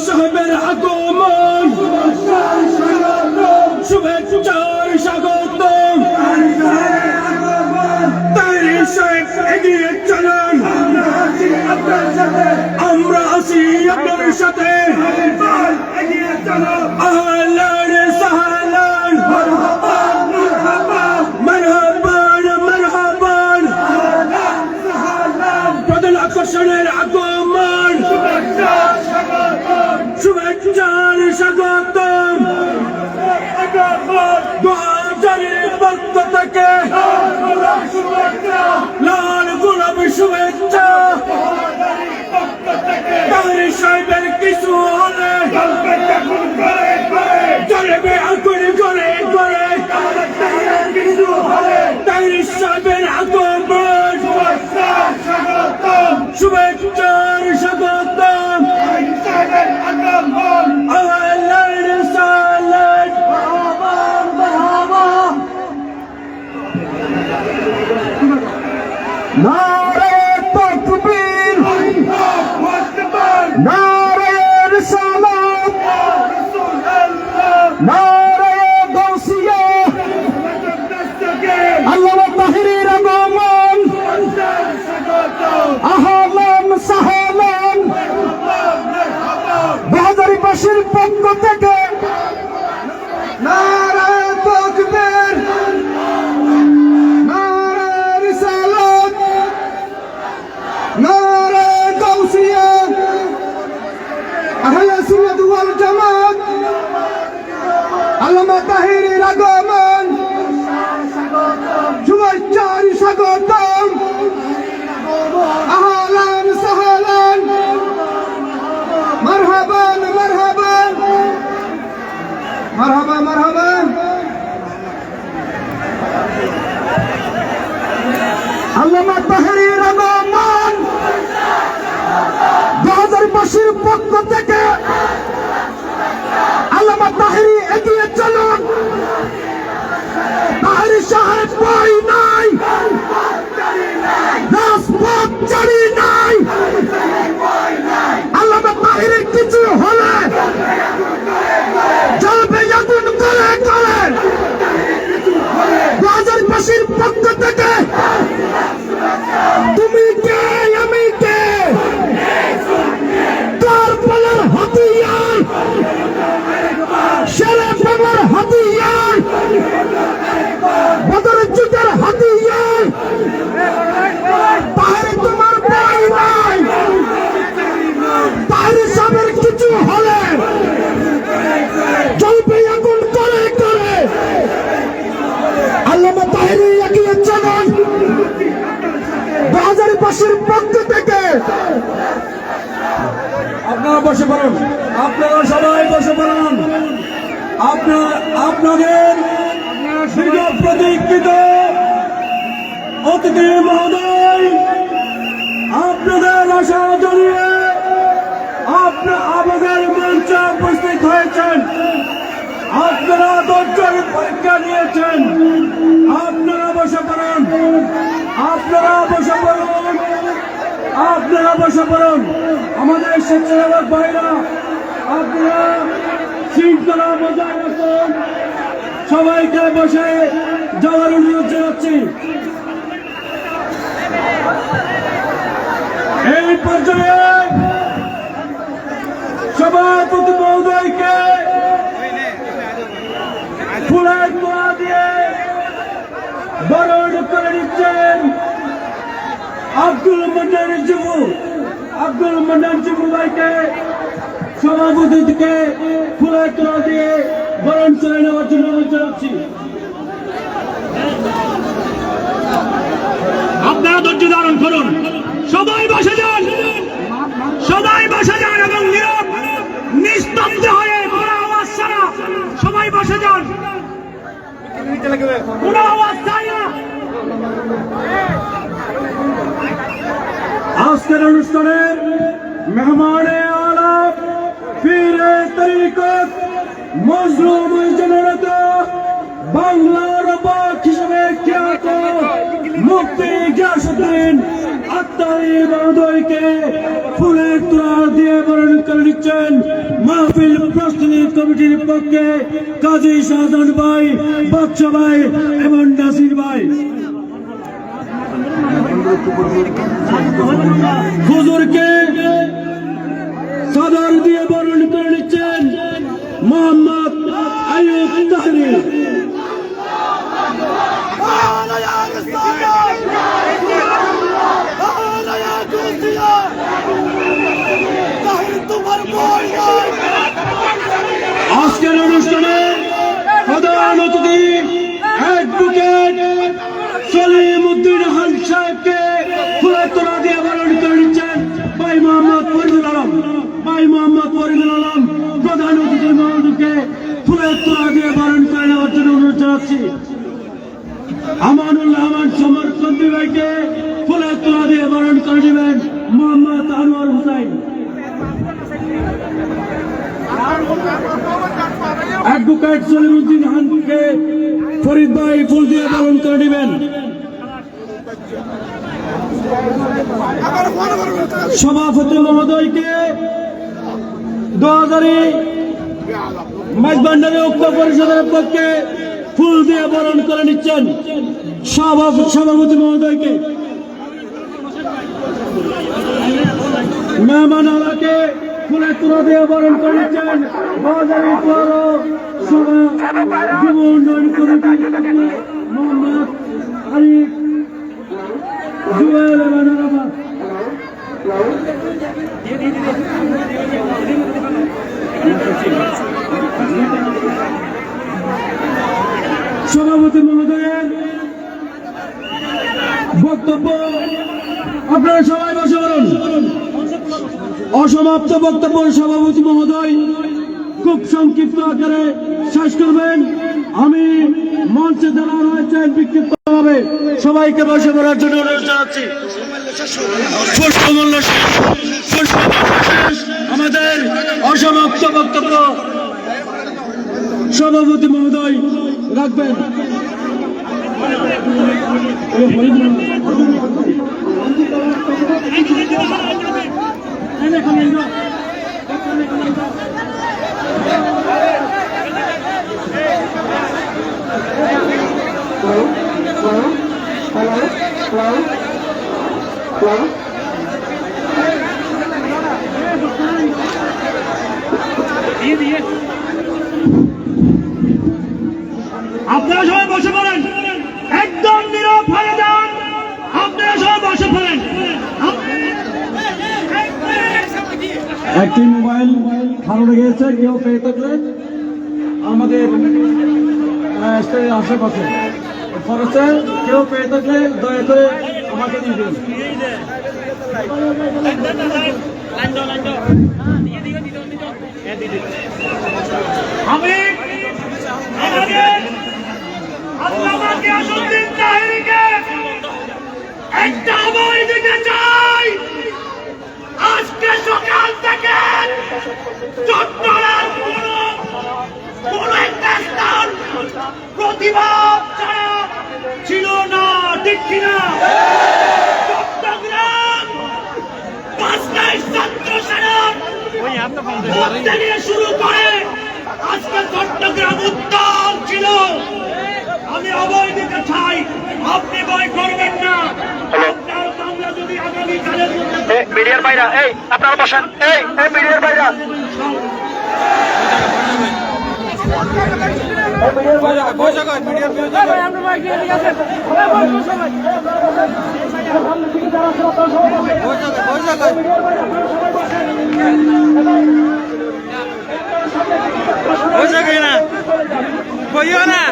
সাহেবের আগমন শুভেচ্ছার স্বাগতম। তাহির সাহেব এগিয়ে চলুন, আমরা আছি আপনার সাথে। আহলান সাহলান, মারহাবান মারহাবান। প্রধান আকর্ষণের আগমন শুভেচ্ছার স্বাগতম। দোহাজারের পক্ষ থেকে লাল গোলাপ শুভেচ্ছা। তাহির সাহেবের কিছু হলে চলবে আগুন করে করে। তাহির সাহেবের আগমন শুভেচ্ছার স্বাগতম। আহলান সাহলান, নারে তাকবীর, নারে রিসালাত, নারে গাউসিয়া। আল্লামা তাহিরের আগমন আহলান সাহলান। 2022 পক্ষ থেকে নারে তাকবীর, নারে রিসালাত, নারে গাউসিয়া। আহলে সুন্নাত ওয়াল জামাত আল্লামা তাহিরের আগমন শুভেচ্ছার স্বাগতম। আহলান সাহলান, মারহাবান মারহাবান মারহাবা মারহাবা। আল্লামা তাহিরের আগমন 2022 পক্ষ থেকে আল্লামা তাহিরি এগিয়ে চলুন। তাহির সাহেব বই নাই, রাজপথ জারি নাই। আল্লামা তাহিরের কিছু হলে জ্বলবে আগুন করে করে। 2022 পক্ষ থেকে তুমি কে আমি কে, কার পালার হাতিয়ার, শেরে বাবার হাতিয়ার, বদর যুগের হাতিয়ার। তাহির তোমার বই নাই। তাহির সাহেবের কিছু হলে জ্বলবে আগুন করে করে। আল্লামা তাহিরি এগিয়ে চলুন। 2022 পক্ষ থেকে আপনারা বসে পড়ুন, আপনারা সবাই বসে পড়ুন। আপনাদের দীর্ঘ প্রতীক্ষিত অতিথি মহোদয় আপনাদের আশা জানিয়ে আমাদের মঞ্চে উপস্থিত হয়েছেন। আপনারা ধৈর্যের পরীক্ষা নিয়েছেন। আপনারা বসে পড়ুন, আপনারা বসে পড়ুন, আপনারা বসে পড়ুন। আমাদের স্বেচ্ছাসেবক ভাইরা আপনারা শৃঙ্খলা বজায় রাখুন। সবাইকে বসে যাওয়ার অনুরোধ জানাচ্ছি। এই পর্যায়ে সভাপতি মহোদয়কে ফুলের তোড়া দিয়ে বরণ করে নিচ্ছেন আব্দুল মান্নান জিবু ভাইকে সভাপতি থেকে ফুলের তোড়া দিয়ে বরণ করে নেওয়ার জন্য অনুরোধ জানাচ্ছি। আপনারা ধৈর্য ধারণ করুন, সবাই বসে যান, সবাই বসে যান এবং নীরব নিস্তব্ধ হয়ে কোনো আওয়াজ ছাড়া সবাই বসে যান। কোনো আওয়াজ চাই না। আজকের অনুষ্ঠানের মেহমানে আলা পীরে তরিকত মজলুম জননেতা বাংলার বাক হিসেবে খ্যাত মুফতি গিয়াসউদ্দিন আত্তারি মহোদয়কে ফুলের তোড়া দিয়ে বরণ করে নিচ্ছেন মাহফিল প্রস্তুতি কমিটির পক্ষে কাজী শাহজাহান ভাই, বাদশা ভাই এবং নাসির ভাই। হুজুরকে সাদর দিয়ে বরণ করে নিচ্ছেন মোহাম্মদ আইয়ুব তাহরি। আজকের অনুষ্ঠানে প্রধান অতিথি অ্যাডভোকেট সলিম উদ্দিন খান সাহেবকে ফুলের তোড়া দিয়ে বরণ করে নিচ্ছেন ভাই মোহাম্মদ ফরিদুল আলম। ভাই মোহাম্মদ ফরিদুল আলম প্রধান অতিথি মহোদয়কে ফুলের তোড়া দিয়ে বরণ করে নেওয়ার জন্য অনুরোধ জানাচ্ছি। আমানুল্লাহ আমান সমরকন্দি ভাইকে ফুলের তোড়া দিয়ে বরণ করে নেবেন মোহাম্মদ আনোয়ার হুসাইন। অ্যাডভোকেট সলিমউদ্দিন খানকে ফরিদ ভাই ফুল দিয়ে বরণ করে নেবেন। সভাপতি মহোদয়কে 2000 মাইজভান্ডারী ঐক্য পরিষদের পক্ষে ফুল দিয়ে বরণ করে নিচ্ছেন সভাপতি মহোদয়কে। মেহমান আলাকে ফুলের তোড়া দিয়ে বরণ করে নিচ্ছেন বাজারি পৌর সভা যুব উন্নয়ন কমিটি মোহাম্মদ আরিফ জুয়েল এবং আরাফাত। সভাপতি মহোদয়ের বক্তব্য আপনারা সবাই বসে বলুন। অসমাপ্ত বক্তব্য সভাপতি মহোদয় খুব সংক্ষিপ্ত আকারে শেষ করবেন। আমি মঞ্চে যারা রয়েছেন বিক্ষিপ্তভাবে সবাইকে বসে পড়ার জন্য অনুরোধ জানাচ্ছি। পুষ্পমূল্য আমাদের অসমাপ্ত বক্তব্য সভাপতি মহোদয় রাখবেন। আপনারা সবাই বসে পড়েন, একদম নীরব হয়ে যান। আপনারা সবাই বসে পড়েন। একটি মোবাইল হারানো গিয়েছে, কেউ পেয়ে থাকলে আমাদের আশেপাশে খরচে কেউ পেয়ে থাকলে দয়া করে আমাকে দিয়ে দিন। আমি আমাদের আল্লামা গিয়াসউদ্দিন তাহেরীকে একটা খবর দিতে চাই। আজকে সকাল থেকে চট্টগ্রাম কোন একটা স্থান প্রতিবাদ ছাড়া ছিল না, ঠিক কিনা? চট্টগ্রাম পাঁচটায় ছাত্র সেনার থেকে শুরু করে আজকে চট্টগ্রাম উত্তাল ছিল। আমি অভয় দিতে চাই, আপনি ভয় করবেন না। আপনার বাংলা যদি আগামীকালের মধ্যে মিডিয়ার বাইরা, এই আপনারা বসেন, এই মিডিয়ার বাইরা, বইও না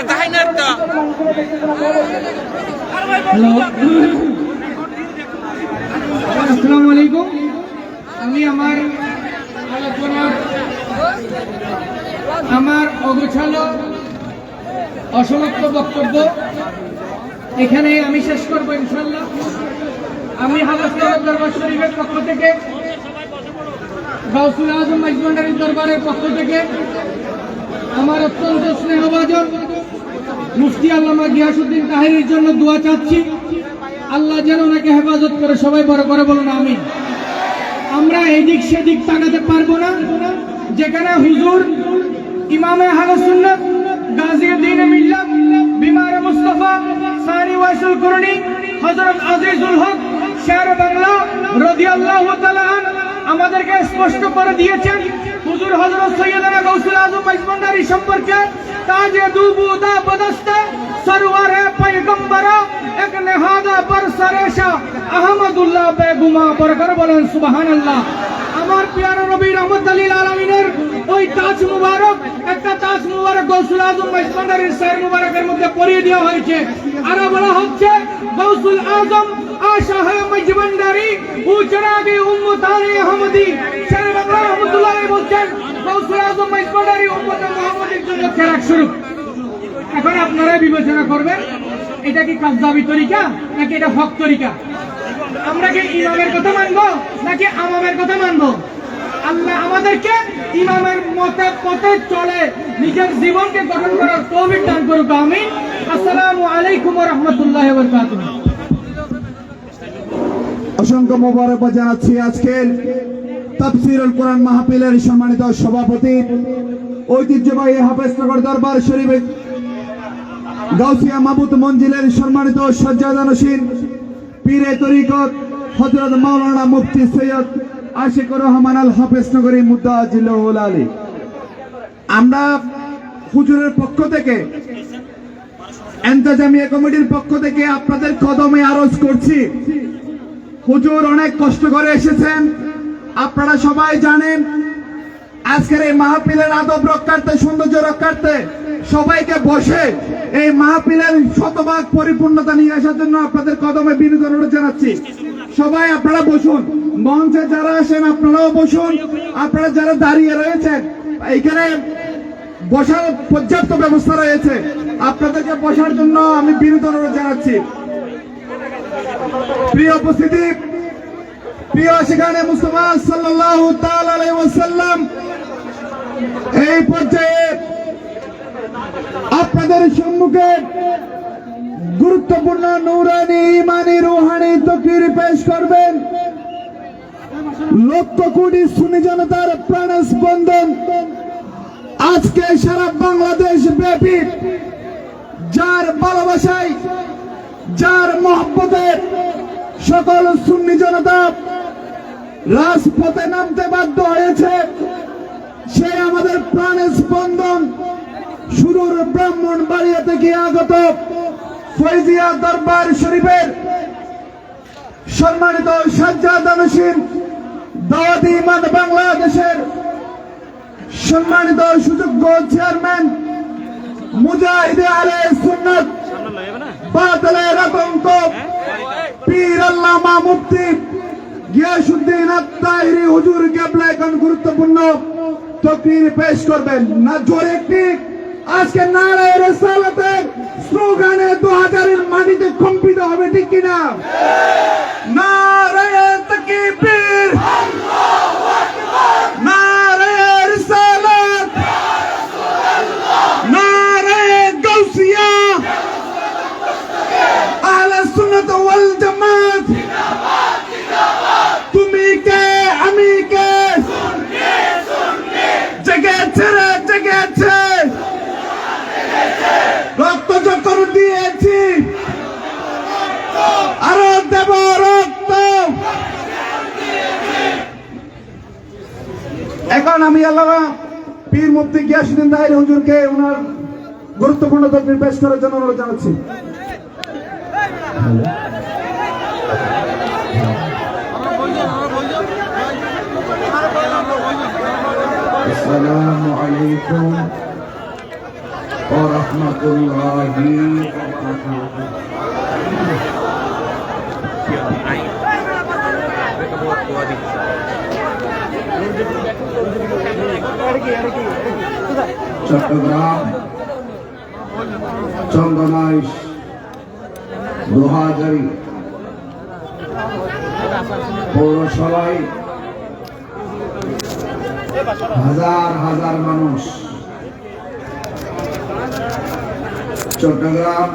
তাই না তো। আসসালামু আলাইকুম। আমি আমার আলোচনার আমার অগোছালো অসমাপ্ত বক্তব্য এখানে আমি শেষ করবো ইনশাল্লাহ। আমি হাবাসনগর দরবার শরীফের পক্ষ থেকে, গাউসুল আজম মাইজভান্ডারীর দরবারের পক্ষ থেকে আমার অত্যন্ত স্নেহভাজন মুফতি আল্লামা গিয়াসউদ্দিন তাহেরীর জন্য দোয়া চাচ্ছি। আল্লাহ যেন ওনাকে হেফাজত করে, সবাই বড় করে বলুন আমিন। আমরা এদিক সেদিক তাকাতে পারবো না। যেখানে হুজুর ইমামে আহলে সুন্নাত গাজীউদ্দিন মিল্লাত বিমারে মুস্তাফা সানি ওয়াইসুল কুরনি হযরত আজিজুল হক শের বাংলা রাদিয়াল্লাহু তাআলা আমাদেরকে স্পষ্ট করে দিয়েছেন হুজুর হযরত সৈয়দনা গাউসুল আজম মাইজভান্ডারী সম্পর্কে তাজে দুবুদা বদস্তে সরওয়ারে পয়গম্বরা এক নেহাদা পর সরেশা আহমদুল্লাহ বেগুমা বরকর বলেন সুবহানাল্লাহ। আমার প্রিয় নবী রহমতুল লিল আলামিনের ওই তাজ মুবারক, একটা তাজ মুবারক গাউসুল আজম মাইজভান্ডারীর শের মুবারকের মধ্যে পরিয়ে দেওয়া হয়েছে। আর বলা হচ্ছে গাউসুল আজম আশা है মাইজভান্ডারী ও জনাবে উম্মতানে আহমদী শের বাংলা রহমাতুল্লাহ বলছেন গাউসুল আজম মাইজভান্ডারী উম্মতে মুহাম্মদীর জন্য খেরাক স্বরূপ। এখন আপনারা বিবেচনা করবেন এটা কি কাযযাবি তরিকা নাকি এটা হক তরিকা? আমরা কি ইমামের কথা মানবো নাকি আমামের কথা মানবো? আল্লাহ আমাদেরকে ইমামের মতে পথে চলে নিজের জীবনকে গঠন করার তৌফিক দান করুক, আমিন। আসসালামু আলাইকুম ওয়া রাহমাতুল্লাহি ওয়া বারাকাতুহু। অসংখ্য মোবারকবাদ জানাচ্ছি আজকের তাফসীরুল কোরআন মাহফিলের সম্মানিত সভাপতি ঐতিহ্যবাহী হাফেজনগর দরবার শরীফ গাউসিয়া মাহমুদ মঞ্জিলের সম্মানিত সজ্জাদানশীন পীরে তরিকত হযরত মাওলানা মুফতি সৈয়দ আশিকুর রহমান আল হাফেজনগরী মুদ্দাজিল্লাহুল আলী। আমরা হুজুরের পক্ষ থেকে এন্তেজামিয়া কমিটির পক্ষ থেকে আপনাদের কদমে আরজ করছি, হুজুর অনেক কষ্ট করে এসেছেন। আপনারা সবাই জানেন আজকের এই মাহফিলের আদব রক্ষার্থে, সৌন্দর্য রক্ষার্থে সবাইকে বসে এই মাহফিলের শতভাগ পরিপূর্ণতা নিয়ে আসার জন্য আপনাদের কদমে বিনীত অনুরোধ জানাচ্ছি। সবাই আপনারা বসুন, মঞ্চে যারা আসেন আপনারাও বসুন, আপনারা যারা দাঁড়িয়ে রয়েছেন এইখানে বসার পর্যাপ্ত ব্যবস্থা রয়েছে, আপনাদেরকে বসার জন্য আমি বিনীত অনুরোধ জানাচ্ছি। প্রিয় উপস্থিতি, প্রিয় সেখানে মুস্তাফা সাল্লাল্লাহু তাআলা আলাইহি ওয়াসাল্লাম এই পর্যায়ে আপনাদের সম্মুখে গুরুত্বপূর্ণ নূরানি ইমানি রুহানি তাকরীর পেশ করবেন। লক্ষ কোটি সুন্নি জনতার প্রাণ স্পন্দন আজকে সারা বাংলাদেশ ব্যাপী, যার ভালোবাসায়, যার মহব্বতে সকল সুন্নি জনতা রাজপথে নামতে বাধ্য হয়েছে, সে আমাদের প্রাণ স্পন্দন সুদূর ব্রাহ্মণবাড়িয়া থেকে আগত ফয়জিয়া দরবার শরীফের সম্মানিত সজ্জাদানশীন দাওয়াতি ইমান বাংলাদেশের সম্মানিত সুযোগ্য চেয়ারম্যান মুজাহিদে আলে সুন্নাত বাতিলের আতঙ্ক পীর আল্লামা মুফতি গিয়াসউদ্দিন আত-তাহিরি হুজুর কেবলা এখন গুরুত্বপূর্ণ তাকরীর পেশ করবেন। না জোরে একটি আজকে নারায়ে রিসালাতের স্লোগানে 2000 এর মাটিতে কম্পিত হবে, ঠিক কিনা? নারায়ে তাকবীর, আল্লাহু আকবার, নারায়ে রিসালাত, ইয়া রাসূলুল্লাহ, নারায়ে গাউসিয়া, আহলে সুন্নাত ওয়াল জামাত, জিন্দাবাদ জিন্দাবাদ, তুমি কে আমি কে, সুন্নি সুন্নি, জেগেছে রে জেগেছে, রক্ত যখন দিয়েছি আরো দেব রক্ত। এখন আমি আল্লামা পীর মুফতি গিয়াসউদ্দিন তাহিরি হুজুরকে ওনার গুরুত্বপূর্ণ তাকরীর পেশ করার জন্য অনুরোধ জানাচ্ছি। আসসালামু আলাইকুম ওয়া রাহমাতুল্লাহি ওয়া বারাকাতুহু। চট্টগ্রাম চন্দনাইশ দোহাজারি পৌরসভায় হাজার হাজার মানুষ চট্টগ্রাম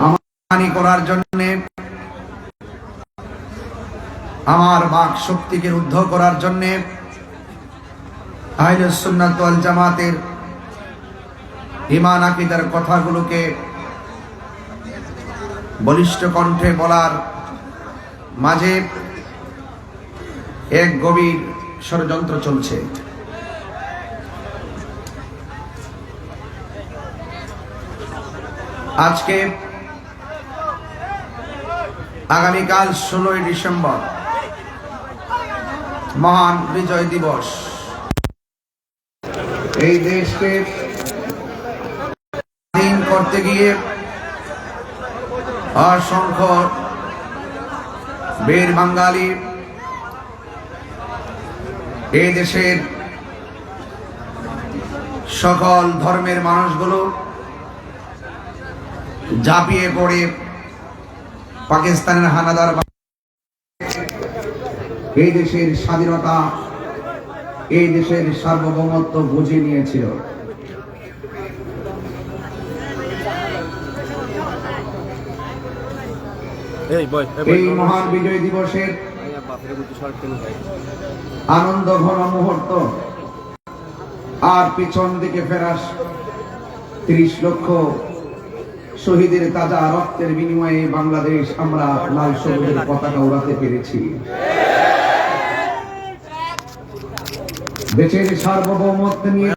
আমার করার জন্য, আমার বাক শক্তিকে রুদ্ধ করার জন্য আহলে সুন্নাত ওয়াল জামাতের ঈমান আকীদার কথাগুলোকে বলিষ্ঠ কণ্ঠে বলার মাঝে এক গভীর ষড়যন্ত্র চলছে। আজকে আগামীকাল 16ই ডিসেম্বর মহান বিজয় দিবস। এই দেশকে স্বাধীন করতে গিয়ে অসংখ্য বীর বাঙালি এই দেশের সকল ধর্মের মানুষগুলো ঝাঁপিয়ে পড়ে পাকিস্তানের হানাদার এই দেশের স্বাধীনতা, এই দেশের সার্বভৌমত্ব বুঝে নিয়েছিল। এই মহান বিজয় দিবসের আনন্দ ঘন মুহূর্ত আর পিছন দিকে ফেরাস 30 লক্ষ শহীদের তাজা রক্তের বিনিময়ে বাংলাদেশ আমরা লাল সবুজের পতাকা উড়াতে পেরেছি। দেশের সার্বভৌমত্ব নিয়ে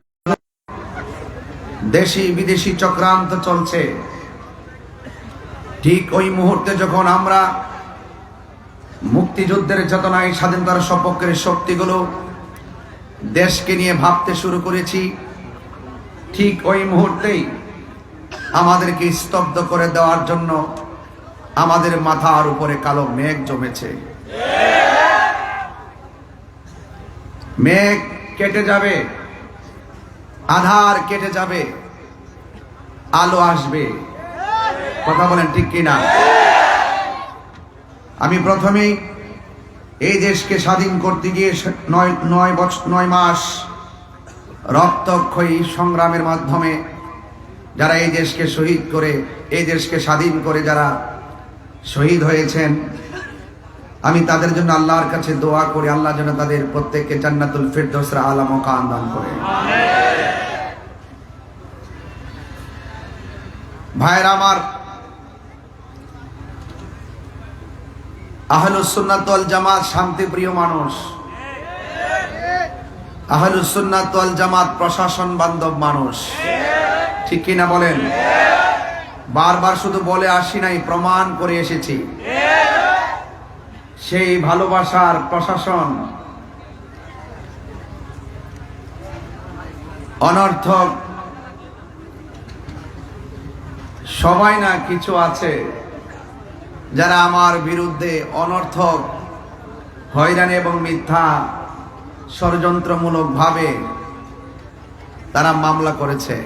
দেশি বিদেশি চক্রান্ত চলছে। ঠিক ওই মুহূর্তে যখন আমরা মুক্তিযুদ্ধের চেতনায় স্বাধীনতার সপক্ষের শক্তিগুলো দেশকে নিয়ে ভাবতে শুরু করেছি, ঠিক ওই মুহূর্তেই আমাদেরকে স্তব্ধ করে দেওয়ার জন্য আমাদের মাথার উপরে কালো মেঘ জমেছে। মেঘ কেটে যাবে, আধার কেটে যাবে, আলো আসবে। কথা বলেন ঠিক কিনা? আমি প্রথমেই এই দেশকে স্বাধীন করতে গিয়ে 9 মাস রক্তক্ষয়ী সংগ্রামের মাধ্যমে যারা এই দেশকে শহীদ করে, এই দেশকে স্বাধীন করে যারা শহীদ হয়েছেন, আমি তাদের জন্য আল্লাহর কাছে দোয়া করি, আল্লাহ যেন তাদের প্রত্যেককে জান্নাতুল ফিরদৌসের আলা মাকাম দান করে। ভাইরা আমার, আহলুস সুন্নাত ওয়াল জামাত শান্তিপ্রিয় মানুষ, আহলুস সুন্নাত ওয়াল জামাত প্রশাসন বান্ধব মানুষ, ঠিক কিনা বলেন? বারবার শুধু বলে আসি নাই, প্রমাণ করে এসেছি। সেই ভালোবাসার প্রশাসন অনর্থক সবাই না, কিছু আছে যারা আমার বিরুদ্ধে অনর্থক হয়রানি এবং মিথ্যা ষড়যন্ত্রমূলক ভাবে তারা মামলা করেছে।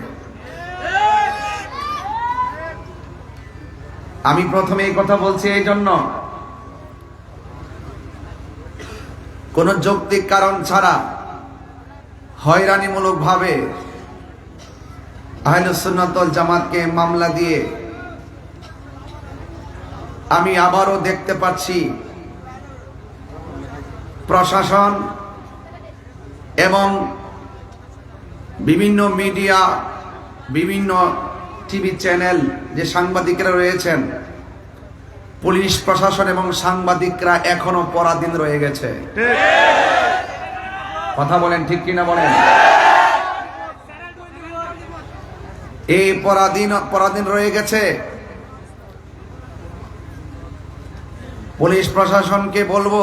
আমি প্রথমে এই কথা বলছি এই জন্য, কোন যৌক্তিক কারণ ছাড়া হয়রানিমূলক ভাবে আহলুস সুন্নাত ওয়াল জামাতকে মামলা দিয়ে আমি আবারও দেখতে পাচ্ছি প্রশাসন এবং বিভিন্ন মিডিয়া, বিভিন্ন টিভি চ্যানেল, যে সাংবাদিকরা রয়েছেন, পুলিশ প্রশাসন এবং সাংবাদিকরা এখনো পরাধীন রয়ে গেছে। কথা বলেন ঠিক কিনা বলেন? এই পরাধীন রয়ে গেছে। পুলিশ প্রশাসনকে বলবো,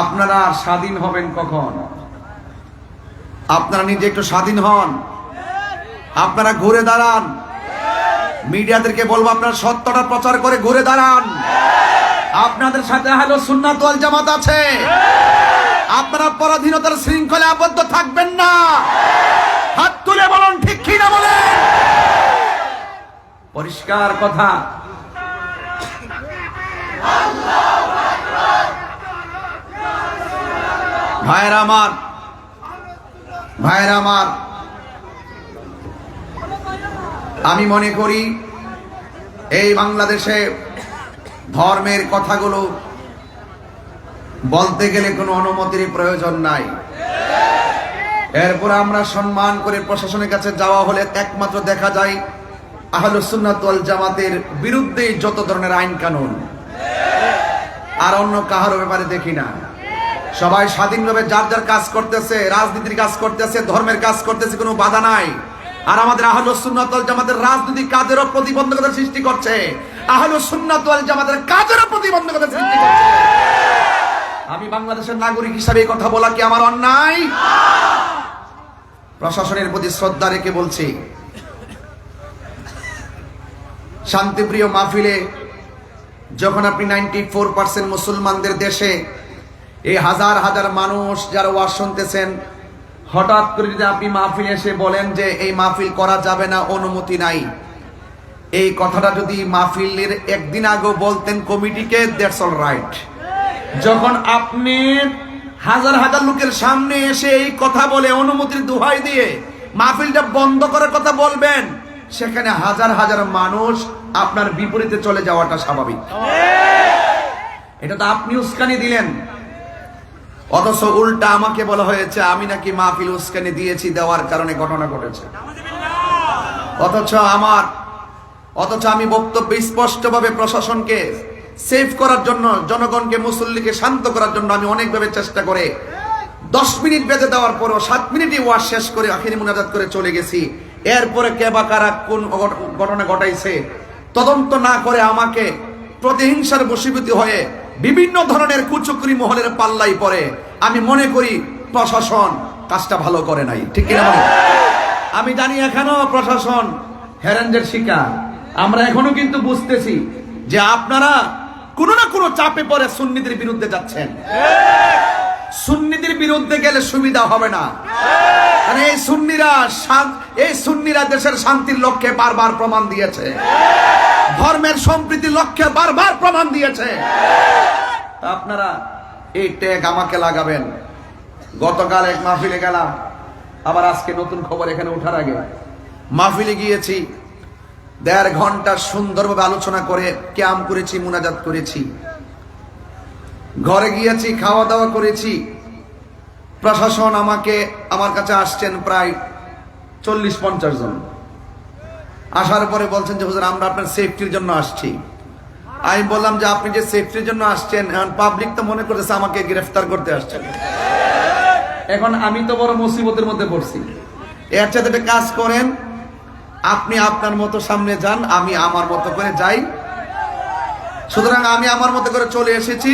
আপনারা স্বাধীন হবেন কখন? আপনারা নিজে একটু স্বাধীন হন, আপনারা ঘুরে দাঁড়ান। মিডিয়াদেরকে বলবো, আপনারা সত্যটা প্রচার করে ঘুরে দাঁড়ান। আপনাদের সাথে আহলুস সুন্নাত ওয়াল জামাত আছে। আপনারা পরাধীনতার শৃঙ্খলে আবদ্ধ থাকবেন না। হাত তুলে বলুন ঠিক কিনা বলেন? পরিষ্কার কথা। ভাইরা আমার, আমি মনে করি এই বাংলাদেশে ধর্মের কথাগুলো বলতে গেলে কোনো অনুমতির প্রয়োজন নাই। এরপর আমরা সম্মান করে প্রশাসনের কাছে যাওয়া হলে একমাত্র দেখা যায় আহলুস সুন্নাত ওয়াল জামাতের বিরুদ্ধে যত ধরনের আইন কানুন, আর অন্য কাহার ব্যাপারে দেখি না। সবাই স্বাধীনভাবে যার যার কাজ করতেছে, রাজনীতির কাজ করতেছে, ধর্মের কাজ করতেছে, কোনো বাধা নাই। আর আমাদের আহলুস সুন্নাত ওয়াল জামাতের রাজনৈতিক কাজেরও প্রতিবন্ধকতা সৃষ্টি করছে, আহলুস সুন্নাত ওয়াল জামাতের কাজেরও প্রতিবন্ধকতা সৃষ্টি করছে। আমি বাংলাদেশের নাগরিক হিসাবে এই কথা বলা কি আমার অন্যায়? প্রশাসনের প্রতি শ্রদ্ধা রেখে বলছি, শান্তিপ্রিয় মাহফিলে যখন আপনি 94% মুসলমানদের দেশে এই হাজার হাজার মানুষ যারা ওয়াজ শুনতেছেন, হঠাৎ করে যদি আপনি মাহফিলে এসে বলেন যে এই মাহফিল করা যাবে না, অনুমতি নাই, এই কথাটা যদি মাহফিলের একদিন আগে বলতেন কমিটিকে, দ্যাটস অল রাইট। যখন আপনি হাজার হাজার লোকের সামনে এসে এই কথা বলে অনুমতির দোহাই দিয়ে মাহফিলটা বন্ধ করার কথা বলবেন, সেখানে হাজার হাজার মানুষ আপনার বিপরীতে চলে যাওয়াটা স্বাভাবিক। এটা তো আপনি উস্কানি দিলেন, অথচ উল্টা আমাকে বলা হয়েছে আমি নাকি মাহফিল উস্কানি দিয়েছি, দেওয়ার কারণে ঘটনা ঘটেছে। অথচ আমি বক্তব্য স্পষ্টভাবে প্রশাসনকে সেভ করার জন্য, জনগণকে, মুসল্লিকে শান্ত করার জন্য আমি অনেকভাবে চেষ্টা করে 10 মিনিট বেজে দেওয়ার পরও 7 মিনিটই ওয়াজ শেষ করে আখিরি মুনাজাত করে চলে গেছি। এরপরে কে বা কারা কোন ঘটনা ঘটাইছে তদন্ত না করে আমাকে প্রতিহিংসার বশীভূত হয়ে বিভিন্ন ধরনের কুচক্রী মহলের পাল্লাই পড়ে। আমি মনে করি প্রশাসন কাজটা ভালো করে নাই, ঠিক কিনা বলেন? আমি জানি এখনো প্রশাসন হ্যারেঞ্জের শিকার। আমরা এখনো কিন্তু বুঝতেছি যে আপনারা কোনো না কোনো চাপে পড়ে সুন্নিদের বিরুদ্ধে যাচ্ছেন। সুন্নিদের বিরুদ্ধে গেলে সুবিধা হবে না, কারণ এই সুন্নিরা দেশের শান্তির লক্ষ্যে বারবার প্রমাণ দিয়েছে, ধর্মের সম্প্রীতির লক্ষ্যে বারবার প্রমাণ দিয়েছে। আপনারা এই ট্যাগ আমাকে লাগাবেন। গতকাল এক মাহফিলে গেলাম, আবার আজকে নতুন খবর এখানে ওঠার আগে মাহফিলে গিয়েছি, 1.5 ঘন্টা সুন্দরভাবে আলোচনা করে ক্যাম করেছি, মুনাজাত করেছি, ঘরে গিয়েছি, খাওয়া দাওয়া করেছি। প্রশাসন আমার কাছে আসছেন প্রায় 40-50 জন। আসার পরে বলছেন যে হুজুর আমরা আপনার সেফটির জন্য আসছি। আমি বললাম যে আপনি যে সেফটির জন্য আসছেন, এখন পাবলিক তো মনে করতেছে আমাকে গ্রেফতার করতে আসছেন। এখন আমি তো বড় মুসিবতের মধ্যে পড়ছি। এর সাথে একটা কাজ করেন, আপনি আপনার মতো সামনে যান, আমি আমার মতো করে যাই। সুতরাং আমি আমার মতো করে চলে এসেছি।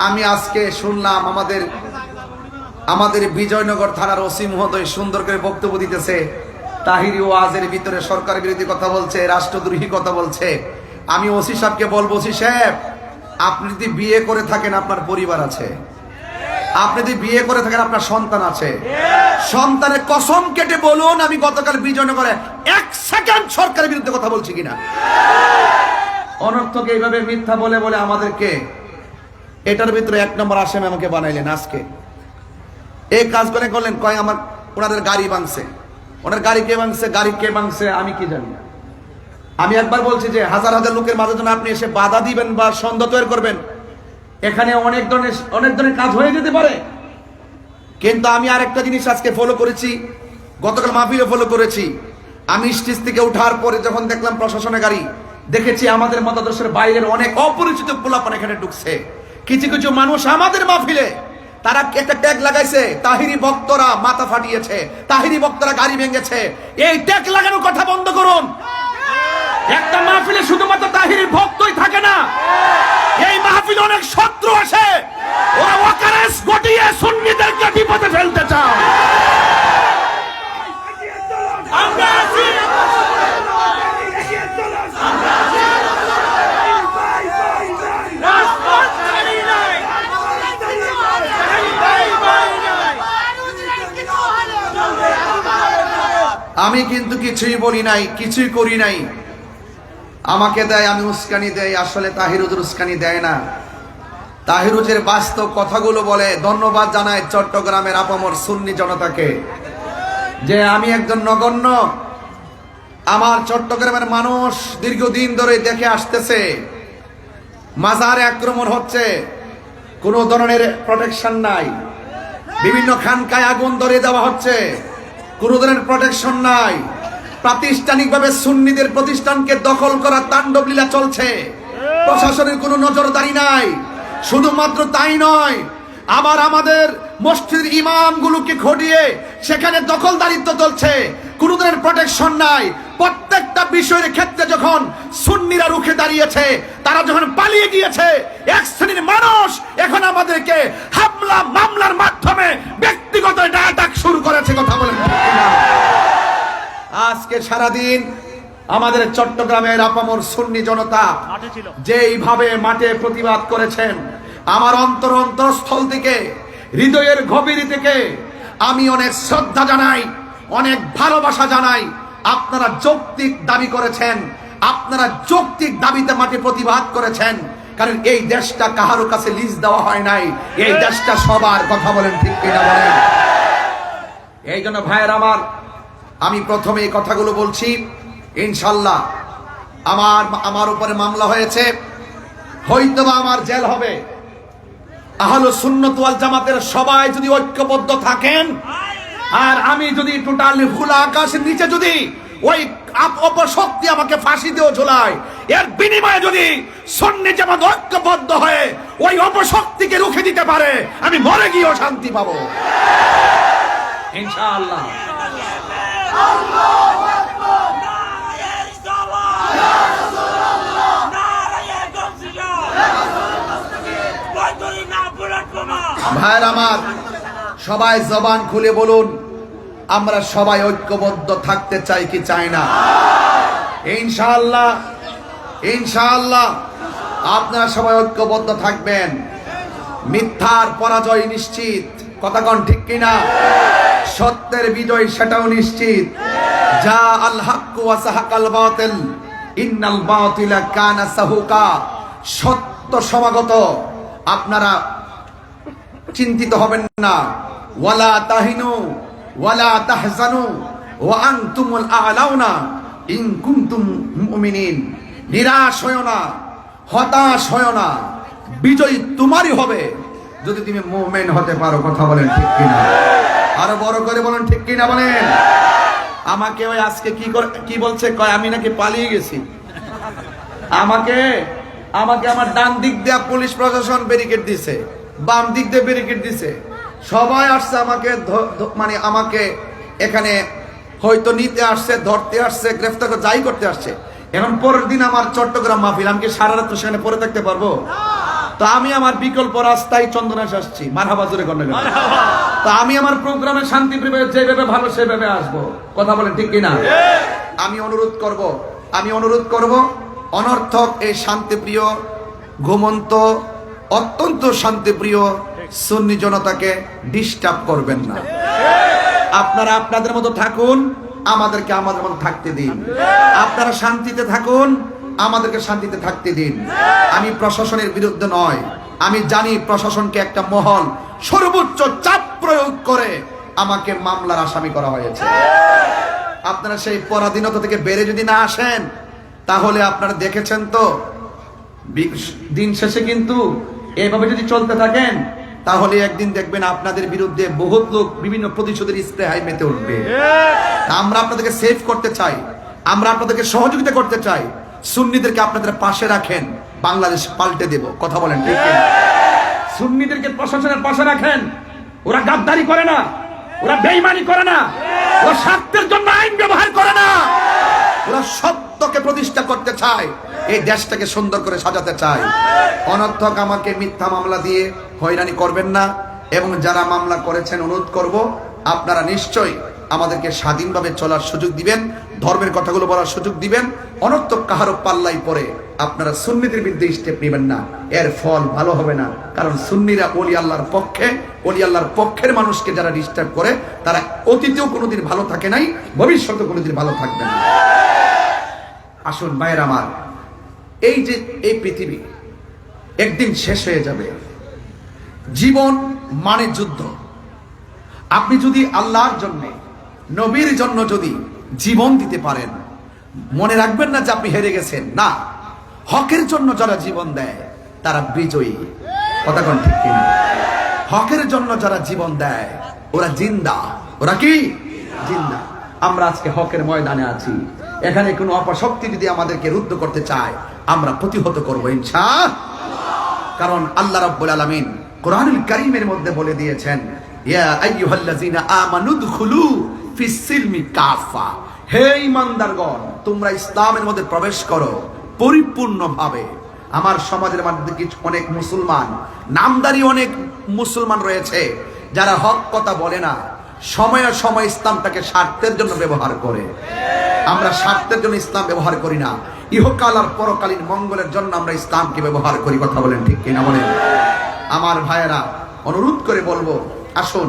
আমি আজকে শুনলাম আমাদের বিজয়নগর থানার ওসি মহোদয় সুন্দর করে বক্তব্য দিতেছে, তাহিরি ওয়াজের ভিতরে সরকার বিরোধী কথা বলছে, রাষ্ট্রদ্রোহী কথা বলছে। আমি ওসি সাহেবকে বলবো, ওসি সাহেব আপনি যদি বিয়ে করে থাকেন আপনার পরিবার আছে, আপনি যদি বিয়ে করে থাকেন আপনার সন্তান আছে, সন্তানের কসম কেটে বলুন আমি গতকাল বিজয়নগরে 1 সেকেন্ড সরকারের বিরুদ্ধে কথা বলছি কিনা। অনর্থক এইভাবে মিথ্যা বলে বলে আমাদেরকে এটার ভিতরে 1 নম্বর আসামি আমাকে বানাইলেন। আজকে এই কাজ করলেন, কয় আমার ওনাদের গাড়ি ভাঙছে। ওনার গাড়ি কে ভাঙছে আমি কি জানি না। আমি একবার বলছি যে হাজার হাজার লোকের মাঝে যেন আপনি এসে বাধা দিবেন বা সন্দেহ তৈরি করবেন, এখানে অনেক ধরনের কাজ হয়ে যেতে পারে। কিন্তু আমি আরেকটা জিনিস আজকে ফলো করেছি, গতকাল মাহফিলে ফলো করেছি। আমি স্টেজ থেকে ওঠার পরে যখন দেখলাম প্রশাসনের গাড়ি, দেখেছি আমাদের মতাদর্শের বাইরের অনেক অপরিচিত পোলাপান এখানে ঢুকছে। কিছু কিছু মানুষ আমাদের মাহফিলে তারা একটা ট্যাগ লাগাইছে, তাহিরি ভক্তরা মাথা ফাটিয়েছে, তাহিরি ভক্তরা গাড়ি ভেঙেছে। এই ট্যাগ লাগানোর কথা বন্ধ করুন। একটা মাহফিলে শুধুমাত্র তাহিরি ভক্তই থাকে না, এই মাহফিলে অনেক শত্রু আছে, ওরা ওয়াকারেস গটিয়ে সুন্নিদেরকে বিপদে ফেলতে চায়। আমি কিন্তু কিছুই বলি নাই, কিছুই করি নাই। আমাকে দেয়, আমি উস্কানি দেয়। আসলে তাহির হুজুর উস্কানি দেয় না, তাহির হুজুরের বাস্তব কথাগুলো বলে। ধন্যবাদ জানায় চট্টগ্রামের আপামর সুন্নি জনতাকে। যে আমি একজন নগণ্য, আমার চট্টগ্রামের মানুষ দীর্ঘদিন ধরে দেখে আসতেছে মাজারে আক্রমণ হচ্ছে, কোনো ধরনের প্রোটেকশন নাই, বিভিন্ন খানকায় আগুন ধরিয়ে দেওয়া হচ্ছে, কোনো ধরনের প্রোটেকশন নাই, প্রাতিষ্ঠানিকভাবে সুন্নিদের প্রতিষ্ঠানকে দখল করা তাণ্ডব লীলা চলছে, প্রশাসনের কোনো নজরদারি নাই। শুধুমাত্র তাই নয়, আবার আমাদের মসজিদের ইমামগুলোকে ঘটিয়ে সেখানে দখলদারিত্ব চলছে, কোনো ধরনের প্রোটেকশন নাই। প্রত্যেকটা বিষয়ের ক্ষেত্রে যখন সুন্নিরা রুখে দাঁড়িয়েছে, তারা যখন পালিয়ে গিয়েছে, এক শ্রেণীর মানুষ এখন আমাদেরকে হামলা মামলার মাধ্যমে ব্যক্তিগত অ্যাটাক শুরু করেছে। কথা বলেন ঠিক কিনা? আজকে সারাদিন আমাদের চট্টগ্রামের আপামর সুন্নি জনতা যেইভাবে মাঠে প্রতিবাদ করেছেন, আমার অন্তরস্থল থেকে, হৃদয়ের গভীর থেকে আমি অনেক শ্রদ্ধা জানাই, অনেক ভালোবাসা জানাই। আপনারা যৌক্তিক দাবি করেছেন, আপনারা যৌক্তিক দাবিতে মাঠে প্রতিবাদ করেছেন, কারণ এই দেশটা কাহারো কাছে লিজ দেওয়া হয় নাই, এই দেশটা সবার। কথা বলেন ঠিক কিনা বলেন? এই জন্য ভাইয়ের আমার, আমি প্রথমে এই কথাগুলো বলছি। ইনশাল্লাহ আমার উপরে মামলা হয়েছে, হয়তোবা আমার জেল হবে। আহলে সুন্নাত ওয়াল জামাতের সবাই যদি ঐক্যবদ্ধ থাকেন, আর আমি যদি টোটালি খোলা আকাশের নিচে যদি ওই অপশক্তি আমাকে ফাঁসি দিয়েও ঝোলায়, এর বিনিময়ে যদি সুন্নি জামাত ঐক্যবদ্ধ হয়ে ওই অপশক্তিকে রুখে দিতে পারে, আমি মরে গিয়েও শান্তি পাবো ইনশাআল্লাহ। ভাইয়ের আমার, সবাই জবান খুলে বলুন, আমরা সবাই ঐক্যবদ্ধ থাকতে চাই কি চাই না? ইনশাআল্লাহ, ইনশাআল্লাহ আপনারা সবাই ঐক্যবদ্ধ থাকবেন। মিথ্যার পরাজয় নিশ্চিত। কথা কোন ঠিক কিনা? সত্যের বিজয় সেটাও নিশ্চিত। যা আল হক ওয়া সাহাকাল বাতিল ইন্নাল বাতিলা কানা সাহুকা। সত্য সমাগত, আপনারা চিন্তিত হবেন না। ওয়ালা তাহিনু ওয়ালা তাহজানু ওয়া আনতুমুল আ'লাউনা ইন কুনতুম মুমিনিন। নিরাশ হয়ো না, হতাশ হয়ো না, বিজয় তোমারই হবে যদি তুমি মুমিন হতে পারো। কথা বলেন ঠিক কিনা? আরো বড় করে বলেন ঠিক কিনা বলেন। আমাকে ওই আজকে কি বলছে, কয় আমি নাকি পালিয়ে গেছি। আমাকে আমার ডান দিক দিয়ে পুলিশ প্রশাসন ব্যারিকেড দিছে, বাম দিক দিয়ে ব্যারিকেড দিছে, সবাই আসছে আমাকে মানে আমাকে এখানে হয়তো নিতে আসছে, ধরতে আসছে, গ্রেফতার যাই করতে আসছে। এখন পরের দিন আমার চট্টগ্রাম মাহফিল, আমি কি সারা রাত সেখানে পড়ে থাকতে পারবো? তো আমি আমার বিকল্প রাস্তায় চন্দনাশ আসছি। মারহাবা জোরে করেন। তো আমি আমার প্রোগ্রামে শান্তি প্রিয় যেভাবে ভালো সেভাবে আসবো। কথা বলেন ঠিক কিনা? আমি অনুরোধ করব অনর্থক এই শান্তিপ্রিয়, ঘুমন্ত, অত্যন্ত শান্তিপ্রিয় সুন্নি জনতাকে ডিস্টার্ব করবেন না। আপনারা আপনাদের মতো থাকুন, আমাদেরকে আমাদের মতো থাকতে দিন। আপনারা শান্তিতে থাকুন, আমাদেরকে শান্তিতে থাকতে দিন। আমি প্রশাসনের বিরুদ্ধে নয়, আমি জানি প্রশাসনকে একটা মহল সর্বোচ্চ চাপ প্রয়োগ করে আমাকে মামলার আসামি করা হয়েছে। আপনারা সেই পরাধীনতা থেকে বেড়ে যদি না আসেন, তাহলে আপনারা দেখেছেন তো দিন শেষে কিন্তু এভাবে যদি চলতে থাকেন, তাহলে একদিন দেখবেন আপনাদের বিরুদ্ধে বহুত লোক বিভিন্ন প্রতিশোধের স্প্রে মেতে উঠবে। আমরা আপনাদেরকে সেভ করতে চাই, আমরা আপনাদেরকে সহযোগিতা করতে চাই। সুন্নিদেরকে আপনাদের পাশে রাখেন, বাংলাদেশ পাল্টে দেব। কথা বলেন ঠিক কিনা? সুন্নিদেরকে প্রশাসনের পাশে রাখেন। ওরা গাদ্দারি করে না, ওরা বেঈমানি করে না, ওরা স্বার্থের জন্য আইন ব্যবহার করে না, ওরা সত্যকে প্রতিষ্ঠা করতে চায়, এই দেশটাকে সুন্দর করে সাজাতে চায়। অনর্থক আমাকে মিথ্যা মামলা দিয়ে হয়রানি করবেন না। এবং যারা মামলা করেছেন, অনুরোধ করব আপনারা নিশ্চয়ই আমাদেরকে স্বাধীনভাবে চলার সুযোগ দিবেন, ধর্মের কথাগুলো বলার সুযোগ দিবেন। অনর্থক কাহারও পাল্লাই পরে আপনারা সুন্নিদের বিরুদ্ধে স্টেপ নেবেন না, এর ফল ভালো হবে না। কারণ সুন্নিরা ওলি আল্লাহর পক্ষে, ওলি আল্লাহর পক্ষের মানুষকে যারা ডিস্টার্ব করে, তারা অতীতেও কোনোদিন ভালো থাকে নাই, ভবিষ্যতেও কোনোদিন ভালো থাকবে না। আসুন ভাইয়ের আমার, এই যে এই পৃথিবী একদিন শেষ হয়ে যাবে। জীবন মানে যুদ্ধ। আপনি যদি আল্লাহর জন্য নবীর জন্য যদি জীবন দিতে পারেন, মনে রাখবেন না যে আপনি হেরে গেছেন। না, হকের জন্য যারা জীবন দেয় তারা বিজয়ী। কথা কোন ঠিক কিনা? হকের জন্য যারা জীবন দেয় ওরা জিন্দা। ওরা কি জিন্দা? আমরা আজকে হকের ময়দানে আছি। এখানে কোনো অপশক্তি যদি আমাদেরকে রুদ্ধ করতে চায়, আমরা প্রতিহত করবো ইনশাআল্লাহ। কারণ আল্লাহ রাব্বুল আলামিন কোরআনুল কারীমের মধ্যে বলে দিয়েছেন, ইয়া আইয়ুহাল্লাযীনা আমানু দুখুলু ফিস সিলমি কাফা। হে ঈমানদারগণ, তোমরা ইসলামের মধ্যে প্রবেশ করো পরিপূর্ণভাবে। আমার সমাজের মধ্যে কিছু অনেক মুসলমান, নামদারি অনেক মুসলমান রয়েছে যারা হক কথা বলে না, সময়ে সময় ইসলামটাকে স্বার্থের জন্য ব্যবহার করে। আমরা স্বার্থের জন্য ইসলাম ব্যবহার করি না, ইহকাল আর পরকালীন মঙ্গলের জন্য আমরা ইসলামকে ব্যবহার করি। কথা বলেন ঠিক কিনা বলেন? আমার ভাইয়েরা, অনুরোধ করে বলবো, আসুন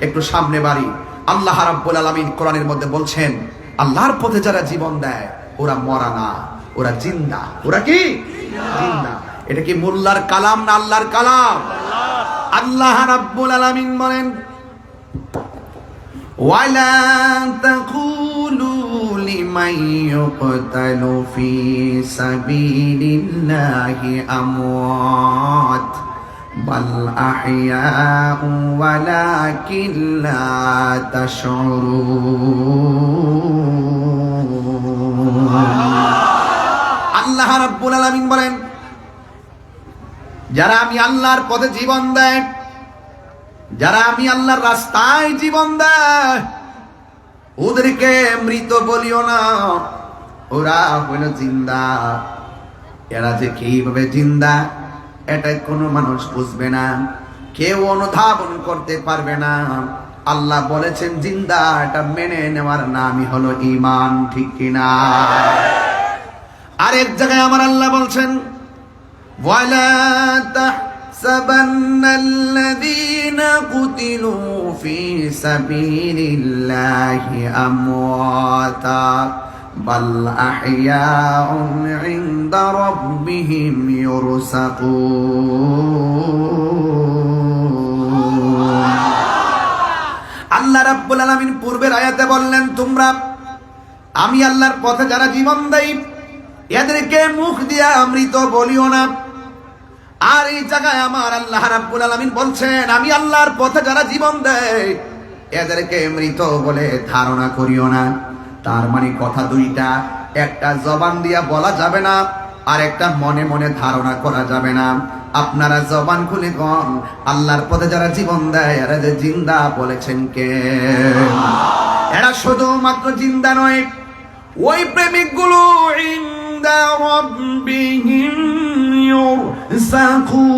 একটু সামনে বাড়ি। আল্লাহ রাব্বুল আলামিন কোরআনের মধ্যে বলছেন, আল্লাহর পথে যারা জীবন দেয় ওরা মরা না, ওরা জিন্দা। ওরা কি জিন্দা? এটা কি মোল্লার কালাম না আল্লাহর কালাম? আল্লাহ রাব্বুল আলামিন বলেন, ওয়ালা তাকুলু লিমান ইউকতালু ফি সাবিলিল্লাহি আমওয়াত বাল আহইয়াউ ওয়ালাকিন লা তাশউরুন। আল্লাহ রাব্বুল আলামিন বলেন, যারা আমি আল্লাহর পথে জীবন দেয়, যারা আমি আল্লাহর রাস্তায় জীবন দেয়, ওদেরকে মৃত বলিও না, ওরা হইল জিন্দা। এরা যে কিভাবে জিন্দা এটা কোনো মানুষ বুঝবে না, কেউ অনুধাবন করতে পারবে না। আল্লাহ বলেছেন জিন্দা, এটা মেনে নেওয়ার নামই হলো ঈমান। ঠিক কিনা? আরেক জায়গায় আমার আল্লাহ বলছেন, ওয়ালা তাহসাবান্নাল্লাযীনা কুতিলু ফি সাবিলিল্লাহি আমওয়াতা বাল আহইয়াউন ইনদা রাব্বিহিম ইউরসাকুন। আল্লাহ রাব্বুল আলামিন পূর্বের আয়াতে বললেন, তোমরা আমি আল্লাহর পথে যারা জীবন দেয় এদেরকে মুখ দিয়া মৃত বলিও না। আর এই জায়গায় আমার আল্লাহ রাব্বুল আলামিন বলছেন, আমি আল্লাহর পথে যারা জীবন দেয় এদেরকে মৃত বলে ধারণা করিও না। তার মানে কথা দুইটা, একটা জবান দিয়া বলা যাবে না, আর একটা মনে মনে ধারণা করা যাবে না। আপনারা জবান খুলে কোন আল্লাহর পথে যারা জীবন দেয় এরা যে জিন্দা বলেছেন কে? এরা শুধুমাত্র জিন্দা নয়, ওই প্রেমিকগুলো ইনদা রাব্বিহিম ইউরসাকুন।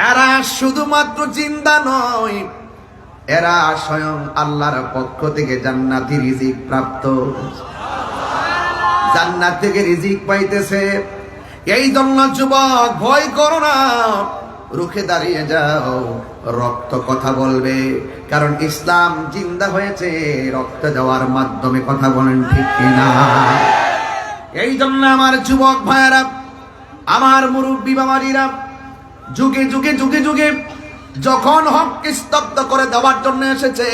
এরা শুধুমাত্র জিন্দা নয়, এরা স্বয়ং আল্লাহর পক্ষ থেকে জান্নাতি রিজিক প্রাপ্ত, জান্নাত থেকে রিজিক পাইতেছে। এই জন্য যুবক, ভয় করো না, রুখে দাঁড়িয়ে যাও। রক্ত কথা বলবে, কারণ ইসলাম জিন্দা হয়েছে রক্ত দেওয়ার মাধ্যমে। কথা বলেন ঠিক কিনা? এই জন্য আমার যুবক ভাইয়েরা, আমার মুরব্বী বাবারিরা, যুগে যুগে যুগে যুগে যখন হককে স্তব্ধ করে দেওয়ার জন্য এসেছে,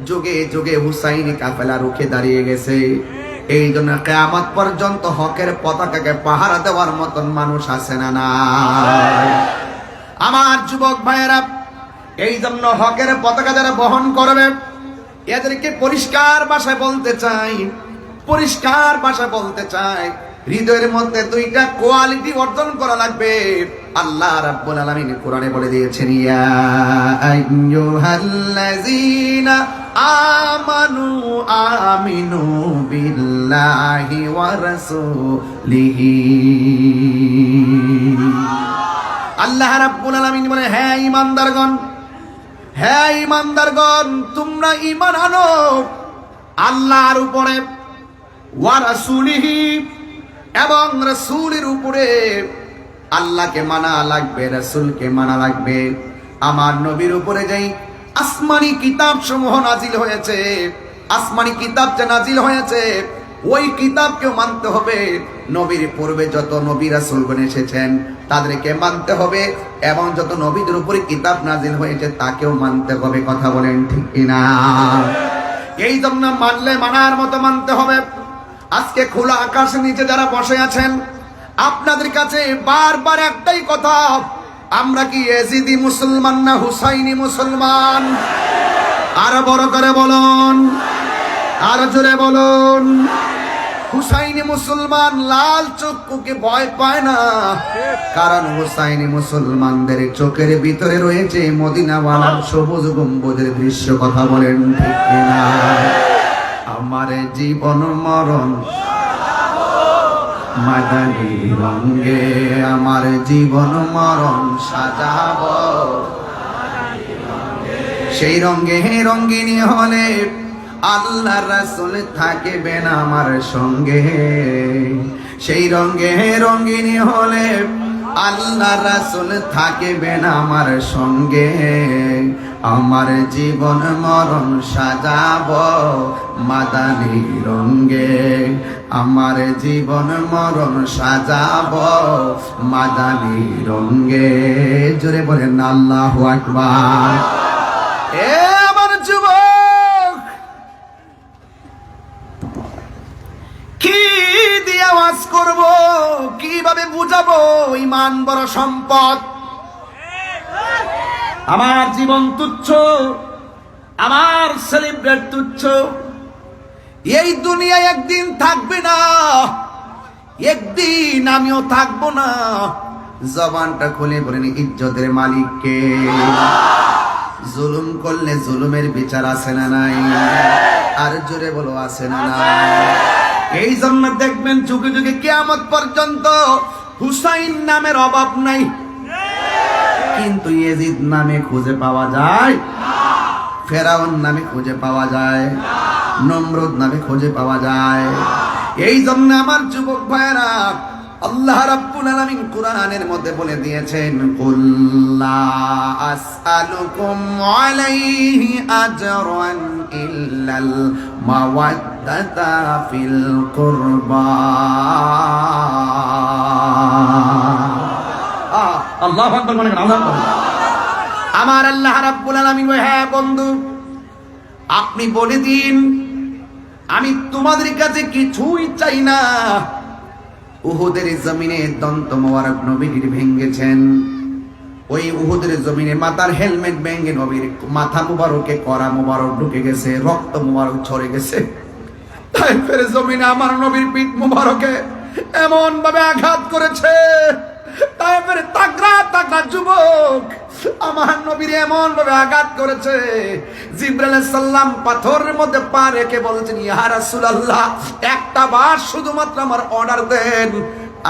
যুগে যুগে হুসাইনি কাফেলা রুখে দাঁড়িয়ে গেছে। এই জন্য কিয়ামত পর্যন্ত হকের পতাকাকে পাহারা দেওয়ার মতন মানুষ আছে না নাই? আমার যুবক ভাইয়েরা, এই জন্য হকের পতাকা যারা বহন করবে এদেরকে পরিষ্কার ভাষায় বলতে চাই, পরিষ্কার ভাষায় বলতে চাই, হৃদয়ের মধ্যে দুইটা কোয়ালিটি অর্জন করা লাগবে। আল্লাহ রাব্বুল আলামিন কোরআনে বলে দিয়েছেন, ইয়া আইয়ুহাল্লাযীনা আমানু আমিনু বিল্লাহি ওয়া রাসূলিহি। আল্লাহ রাব্বুল আলামিন বলে, হে ঈমানদারগণ, হে ঈমানদারগণ, তোমরা ঈমান আনো আল্লাহর উপরে, ওয়া রাসূলিহি, এবং রাসূলের উপরে। আল্লাহকে মানা লাগবে, রাসূলকে মানা লাগবে। আমার নবীর উপরে যেই আসমানি কিতাব সমূহ নাজিল হয়েছে, আসমানি কিতাব যে নাজিল হয়েছে ওই কিতাবকেও মানতে হবে। নবীর পূর্বে যত নবী রাসূলগণ এসেছেন তাদেরকে মানতে হবে, এবং যত নবীদের উপরে কিতাব নাজিল হয়েছে তাকেও মানতে হবে। কথা বলেন ঠিক কিনা? এই জন্য মানলে মানার মতো মানতে হবে। আজকে খোলা আকাশের নিচে যারা বসে আছেন, আপনাদের কাছে বারবার একটাই কথা, আমরা কি এজিদি মুসলমান না হুসাইনি মুসলমান? আরো বড় করে বলুন, আরো জোরে বলুন। হুসাইনি মুসলমান লাল চক্ষুকে ভয় পায় না, কারণ হুসাইনি মুসলমানদের চোখের ভিতরে রয়েছে মদিনাওয়ালার সবুজ গম্বুজের দৃশ্য। কথা বলেন ঠিক কিনা? আমার জীবন মরণ মাদানী রঙে, আমার জীবন মরণ সাজাবো সেই রঙে রঙ্গিনী হলে আল্লাহ রাসূল থাকবেন আমার সঙ্গে। সেই রঙে রঙ্গিনী হলে আল্লাহ রাসূল থাকবেন আমার সঙ্গে। আমার জীবন মরণ সাজাবো মাদানী রঙে, আমার জীবন মরণ সাজাবো মাদানী রঙে। জোরে বলেন আল্লাহু আকবার। এ আমার যুবক, কি দিয়ে ওয়াজ করব, কিভাবে বুঝাবো? ঈমান বড় সম্পদ। আমার জীবন তুচ্ছ, আমার সেলিব্রেট তুচ্ছ। এই দুনিয়ায় একদিন থাকবে না, একদিন আমিও থাকবো না। জবানটা খুলে বলেন ইজ্জতের মালিককে। জুলুম করলে জুলুমের বিচার আছে না নাই? আর জোরে বলো আছে না নাই? এই জন্য দেখবেন যুগে যুগে কিয়ামত পর্যন্ত হুসাইন নামের অভাব নাই, কিন্তু ইয়াজিদ নামে খুঁজে পাওয়া যায়, ফেরাউন নামে খুঁজে পাওয়া যায়, নমরুদ নামে খুঁজে পাওয়া যায়। এই জন্য আমার যুবক ভাইরা, আল্লাহ রাব্বুল আলামিন কুরআনের মধ্যে বলে দিয়েছেন, কুল লা আসআলুকুম আলাইহি আজরান ইল্লাল মাওয়াদ্দাতা ফিল কুরবা। আল্লাহু আকবার বলেন, আল্লাহু আকবার। আমার আল্লাহ রাব্বুল আলামিন, হ্যাঁ বন্ধু, আপনি বলে দিন আমি তোমাদের কাছে কিছুই চাই না। উহুদের জমিনে দন্ত মোবারক নবীর ভেঙ্গেছেন, ওই উহুদের জমিনে মাথার হেলমেট ভেঙে নবীর মাথা মুবারকে করা মুবারক ঢুকে গেছে, রক্ত মুবারক ঝরে গেছে। তাইফের জমিনে আমার নবীর পিঠ মুবারকে এমন ভাবে আঘাত করেছে, তাইফের তাগড়া তাগড়া যুবক আমার নবীর এমন ভাবে আঘাত করেছে, জিবরাইল আলাইহিস সালাম পাথরের মধ্যে পা রেখে বলছেন, ইয়া রাসূলুল্লাহ, একটা বার শুধুমাত্র আমার অর্ডার দেন,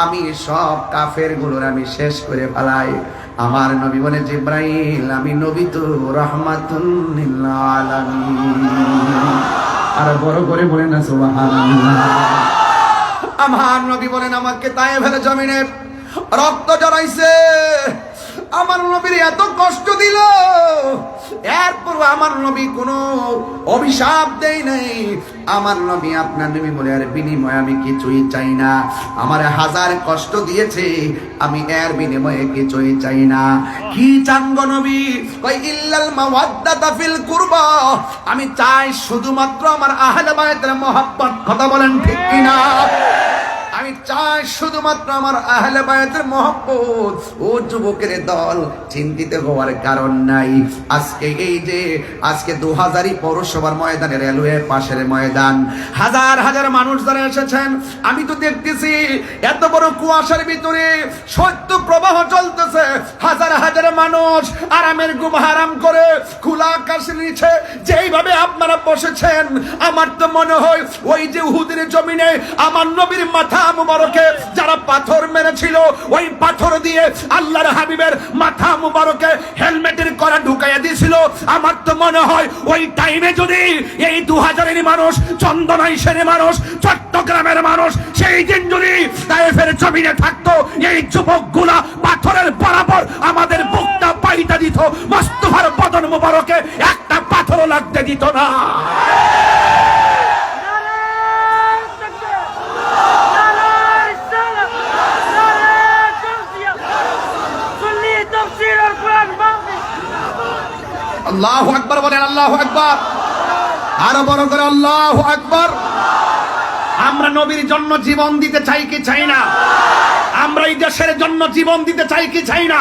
আমি সব কাফের গুলোর আমি শেষ করে ফেলাই। আমার নবী বলে, জিবরাইল, আমি নবী তো রাহমাতুল লিল আলামিন। আর বড় করে বলেন না সুবহানাল্লাহ। আমার নবী বলেন, আমাকে তায়েফের জমিনে রক্ত জড়াইছে, আমার নবীর এত কষ্ট দিল, এরপর আমার নবী কোনো অভিশাপ দেয় নাই। আমার নবী আপনার নবী বলে, আর বিনিময়ে আমি কিছুই চাই না। আমার হাজার কষ্ট দিয়েছে, আমি এর বিনিময়ে কিছুই চাই না। কি চান গো নবী? কই ইল্লাল মাওয়াদ্দাতা ফিল কুরবা, আমি চাই শুধুমাত্র আমার আহলে বায়তের মহব্বত। কথা বলেন ঠিক কিনা? আমি চাই শুধুমাত্র আমার আহলে বায়াতের মহব্বত। ও যুবকের দল, চিন্তিত হওয়ার কারণ নাই। আজকে এই যে আজকে 2000 পৌরসভার ময়দানে, রেলওয়ে পাশের ময়দান, হাজার হাজার মানুষ যারা এসেছেন, আমি তো দেখতেছি এত বড় কুয়াশার ভিতরে সত্য প্রবাহ চলতেছে। হাজার হাজার মানুষ আরামের ঘুম হারাম করে খোলা আকাশের নিচে যেইভাবে আপনারা বসেছেন, আমার তো মনে হয় ওই যে উহুদের জমিনে আমার নবীর মাথা মুবারকে যারা পাথর মেরেছিল, ওই পাথর দিয়ে আল্লাহর হাবিবের মাথা মুবারকে হেলমেটের করা ঢুকাইয়া দিয়েছিল। আমার তো মনে হয় ওই টাইমে যদি এই 2000-এর মানুষ, চন্দনাইশের মানুষ, চট্টগ্রামের মানুষ সেই দিন যদি তায়েফের জমিনে থাকতো, এই যুবকগুলা পাথরের বরাবর আমাদের বুকটা পাইটা দিত, মুস্তাফার বদন মুবারকে একটা পাথরও লাগতে দিত না। আল্লাহু আকবার বলেন, আল্লাহু আকবার, আরো বড় করে আল্লাহু আকবার। আমরা নবীর জন্য জীবন দিতে চাই কি চাই না? আমরা এই দেশের জন্য জীবন দিতে চাই কি চাই না?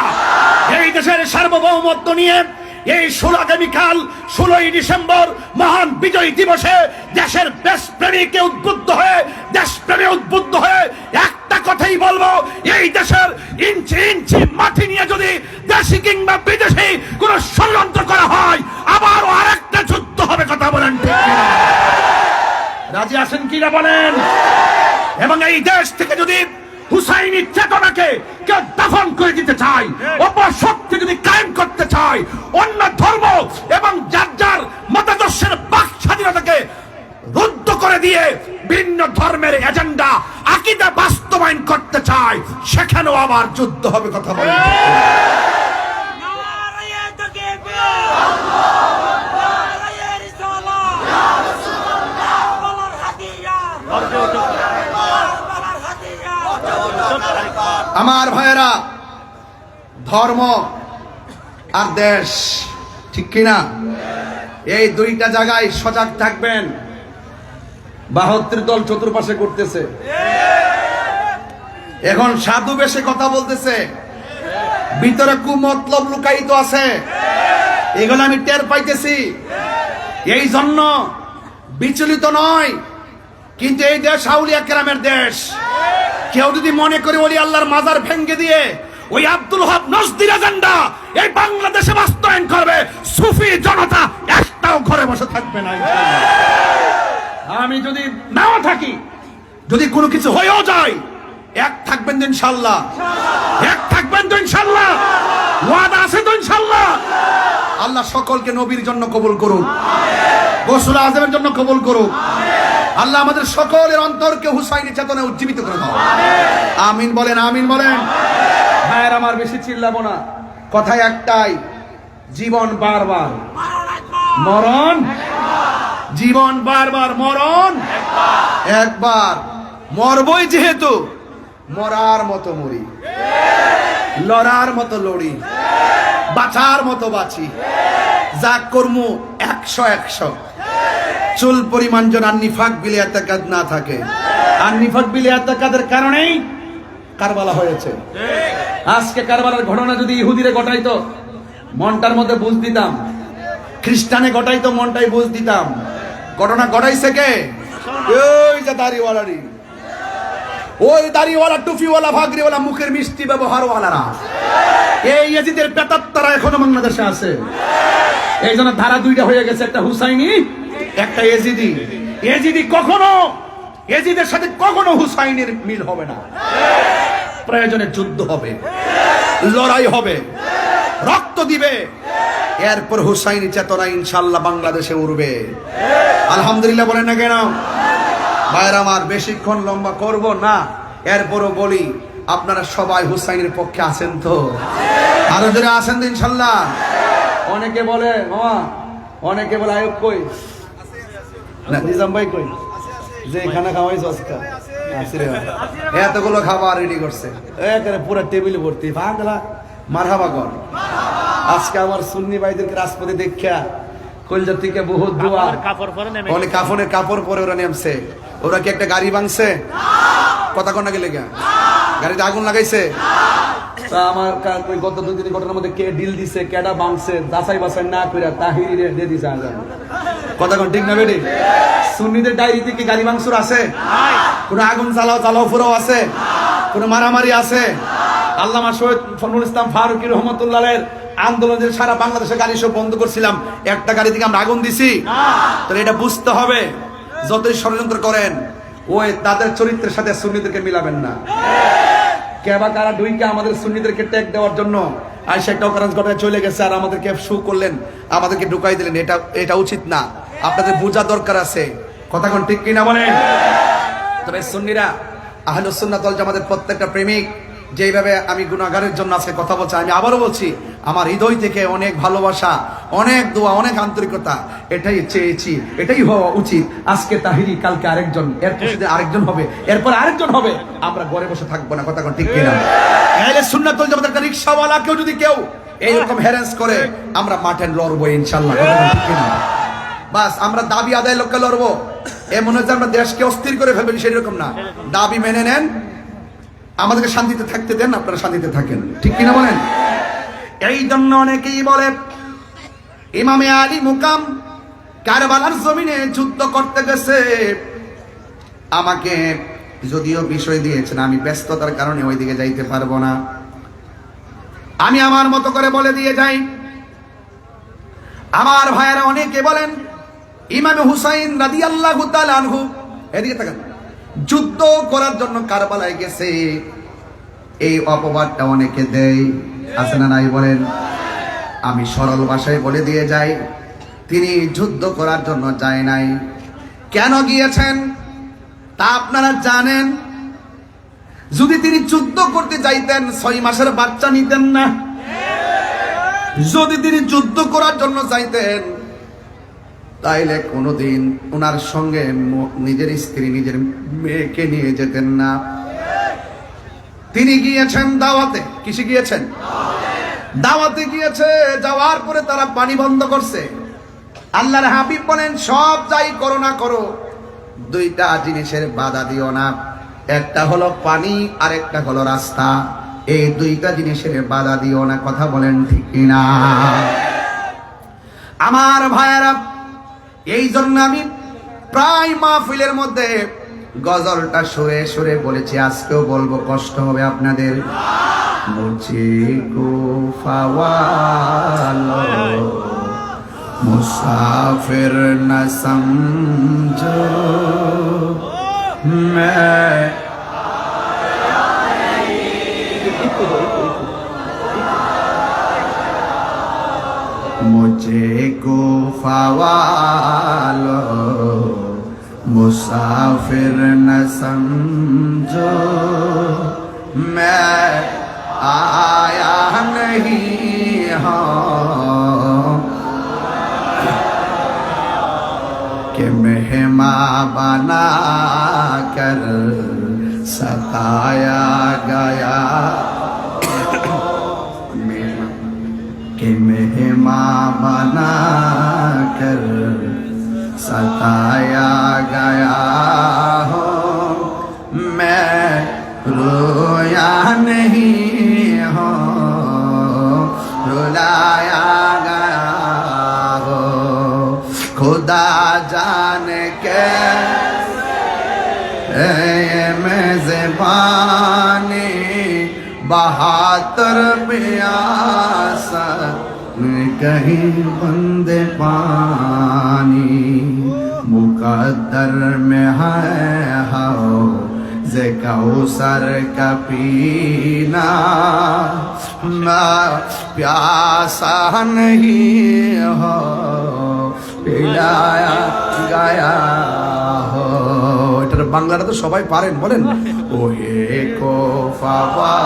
এই দেশের সার্বভৌমত্ব নিয়ে এই 16 আগামীকাল 16ই ডিসেম্বর মহান বিজয় দিবসে দেশের দেশপ্রেমীকে উদ্বুদ্ধ হয়ে, দেশপ্রেমে উদ্বুদ্ধ হয়ে একটা কথাই বলবো, এই দেশের ইঞ্চি ইঞ্চি মাটি নিয়ে যদি দেশি কিংবা বিদেশি কোন ষড়যন্ত্র করা হয়, আবারও আরেকটা যুদ্ধ হবে। কথা বলেন ঠিক কিনা? রাজি আছেন কিনা বলেন? এবং এই দেশ থেকে যদি হুসাইনি চেতনাকে কেউ দাফন করে দিতে চায়, অপশক্তি যদি কায়েম করতে চায়, অন্য ধর্ম এবং যার যার মতাদর্শের বাক স্বাধীনতাকে রুদ্ধ করে দিয়ে ভিন্ন ধর্মের এজেন্ডা আকীদা বাস্তবায়ন করতে চায়, সেখানেও আবার যুদ্ধ হবে। কথা বলেন। আমার ভাইয়েরা, ধর্ম আর দেশ, ঠিক কিনা? এই দুইটা জায়গায় সজাগ থাকবেন। 72 দল চতুর্পাশে করতেছে, এখন সাধু বেশে কথা বলতেছে, ভিতরে কুমতলব লুকায়িত আছে, এগুলো আমি টের পাইতেছি। এই জন্য বিচলিত নয়, কিন্তু এই দেশ আউলিয়া কেরামের দেশ। কেউ যদি মনে করে ওলি আল্লাহর মাজার ভেঙ্গে দিয়ে ওই আব্দুল ওহাব নজদির এজেন্ডা এই বাংলাদেশে বাস্তবায়ন করবে, সুফি জনতা একটাও ঘরে বসে থাকবে না। আমি যদি নাও থাকি, যদি কোনো কিছু হয়েও যায়, এক থাকবেন তো ইনশাল্লাহ, এক থাকবেন তো ইনশাল্লাহ, ওয়াদা আছে তো ইনশাল্লাহ। আল্লাহ সকলকে নবীর জন্য কবুল করুন, গোসল আজমের জন্য কবুল করুন। আল্লাহ আমাদের সকলের অন্তরকে হুসাইনি চেতনা উজ্জীবিত করে দাও। আমিন বলেন, আমিন বলেন। ভাইয়ের আমার, বেশি চিল্লাবো না, কথাই একটাই, জীবন বারবার, মরণ জীবন বারবার, মরণ একবার। মরবই যেহেতু, মরার মতো মরি, লড়ার মতো লড়ি, বাঁচার মতো বাঁচি, যা কর্ম 100 চুল পরিমাণ জন নিফাক বিলে এতেকাদ না থাকে। আর নিফাক বিলে এতেকাদের কারণেই কারবালা হয়েছে। আজকে কারবালার ঘটনা যদি ইহুদিরে ঘটাইতো, মনটার মধ্যে বুঝ দিতাম, খ্রিস্টানে ঘটাইতো, মনটাই বুঝ দিতাম। ঘটনা ঘটাইছে কে? ওই যে দাড়িওয়ালারি, ওই দাড়িওয়ালা, টুপিওয়ালা, ভাগরিওয়ালা, মুখের মিষ্টি ব্যবহারওয়ালারা, এই ইয়াজিদের প্রেতাত্মারা এখনো বাংলাদেশে আছে। এই জন্য ধারা দুইটা হয়ে গেছে, একটা হুসাইনি, একটা এজিদি। এজিদি কখনো, এজিদের সাথে কখনো হুসাইনের মিল হবে না। প্রয়োজনে যুদ্ধ হবে, লড়াই হবে, রক্ত দিবে, এরপর হুসাইনি চেতনা ইনশাল্লাহ বাংলাদেশে উঠবে। আলহামদুলিল্লাহ বলেন না কেন? ভাইরা আমার, বেশিক্ষণ লম্বা করব না, এরপরও বলি, আপনারা সবাই হুসাইনের পক্ষে আছেন তো? আরো জোরে আছেন তো ইনশাল্লাহ? অনেকে বলে মামা, অনেকে বলে আয়ুব কই, না নিজাম ভাই কই, যে খানা খাওয়াইছ আজকে, এতগুলো খাবার রেডি করছে, এখানে পুরো টেবিল ভর্তি, বাংলা মারহাবা কর। আজকে আমার সুন্নি ভাইদেরকে রাজপথে দেখা কলজা থেকে বহুত দোয়া, অনেক কাফনের কাপড় পরে ওরা নেমছে। ওরা কি একটা গাড়ি ভাঙছে? কথা কন না গেলে গাড়িতে আগুন লাগাইছে? আমার গত 2 দিনের ঘটনার মধ্যে কে ডিল দিছে, কেডা ভাঙছে, যাচাই বাছাই না করে তাহিরি দিয়ে দিছে আজান। কথা কোন ঠিক না বেটি? সুন্নিদের ডায়েরিতে কি গাড়ি ভাঙচুর আছে? কোন আগুন জ্বালাও ফুরাও আছে? কোন মারামারি আছে? আল্লামা শহীদ ফজলুল ইসলাম ফারুকী রহমতুল্লাহের আন্দোলনের সারা বাংলাদেশে গাড়ি সব বন্ধ করছিলাম, একটা গাড়ি থেকে আমরা আগুন দিছি? তাহলে এটা বুঝতে হবে, যতই ষড়যন্ত্র করেন ওই তাদের চরিত্রের সাথে সুন্নিদেরকে মিলাবেন না। কেবা কারা ডুইকে আমাদের সুন্নিদেরকে ট্যাগ দেওয়ার জন্য আইসা একটা অকারেন্স ঘটায় চলে গেছে, আর আমাদেরকে শু করলেন, আমাদেরকে ঢুকাই দিলেন। এটা উচিত না, আপনাদের বোঝা দরকার আছে। কথা কোন ঠিক কিনা বলেন? তবে সুন্নিরা, আহলুস সুন্নাত ওয়াল জামাতের প্রত্যেকটা প্রেমিক যেভাবে আমি গুনাহগারের জন্য আজকে কথা বলছি, আমি আবারও বলছি, আমার হৃদয় থেকে অনেক ভালোবাসা, অনেক দোয়া, অনেক আন্তরিকতা, এটাই চেয়েছি, এটাই হওয়া উচিত। আজকে তাহিরি, কালকে আরেকজন, এরপর আরেকজন হবে, এরপর আরেকজন হবে। আমরা ঘরে বসে থাকবো না। কথা কোন ঠিক কিনা? আহলে সুন্নাত ওয়াল জামাতের রিকশাওয়ালা কেউ যদি কেউ এইরকম হ্যারেন্স করে আমরা মাঠে লড়বো ইনশাল্লাহ। ঠিক কিনা? বাস আমরা দাবি আদায় লক্ষ্যে লড়বো। এ মনে হচ্ছে আমরা দেশকে অস্থির করে ফেলবেন, সেরকম না। দাবি মেনে নেন, আমাদেরকে শান্তিতে থাকতে দেন, আপনারা শান্তিতে থাকেন। ঠিক কিনা বলেন? এই জন্য অনেকেই বলে ইমামে আলী মুকাম কারবালার জমিনে যুদ্ধ করতে গেছে। আমাকে যদিও বিষয় দিয়েছেন, আমি ব্যস্ততার কারণে ওইদিকে যাইতে পারবো না, আমি আমার মতো করে বলে দিয়ে যাই। আমার ভাইয়েরা অনেকে বলেন ইমাম হুসাইন রাদিয়াল্লাহু তাআলা আনহু, এদিকে তাকান, যুদ্ধ করার জন্য কারবালায় গেছে। এই অপবাদটা অনেকে দেয়, আছে না নাই বলেন? আমি সরল ভাষায় বলে দিয়ে যাই, তিনি যুদ্ধ করার জন্য যায় নাই। কেন গিয়েছেন তা আপনারা জানেন। যদি তিনি যুদ্ধ করতে যাইতেন 6 মাসের বাচ্চা নিতেন না। যদি তিনি যুদ্ধ করার জন্য যাইতেন তাইলে কোনোদিন ওনার সঙ্গে নিজের স্ত্রী, নিজের মেয়েকে নিয়ে যেতেন না। তিনি গিয়েছেন দাওয়াতে। কিসে গিয়েছেন? দাওয়াতে গিয়েছে। যাওয়ার পরে তারা পানি বন্ধ করছে। আল্লাহর হাবিব বলেন, সব যাই করো না করো, 2টা জিনিসের বাধা দিও না। একটা হলো পানি, আর একটা হলো রাস্তা। এই 2টা জিনিসের বাধা দিও না। কথা বলেন ঠিক কিনা? আমার ভাইয়েরা, এই জন্য আমি প্রায় মাহফিলের মধ্যে গজলটা সুরে সুরে বলেছি, আজকেও বলবো, কষ্ট হবে আপনাদের। মুঝে কো ফাওয়ালো মুসাফির না সমঝো मैं मुझे गुफा वालो मुसाफिर न समझो, मैं आया नहीं हूँ कि मेहमान बना कर सताया गया, कि मेहमान बना कर सताया गया हो, मैं रोया नहीं हो, रुलाया गया हो। खुदा जाने के मेज़बानी 72 प्यासा कहीं बंदे पानी, मुकद्दर में है हो जे कौसर का पीना, मैं प्यासा नहीं हो पिलाया गया हो। এটার বাংলাটা তো সবাই পারেন, বলেন। ওহে কোফাবাসী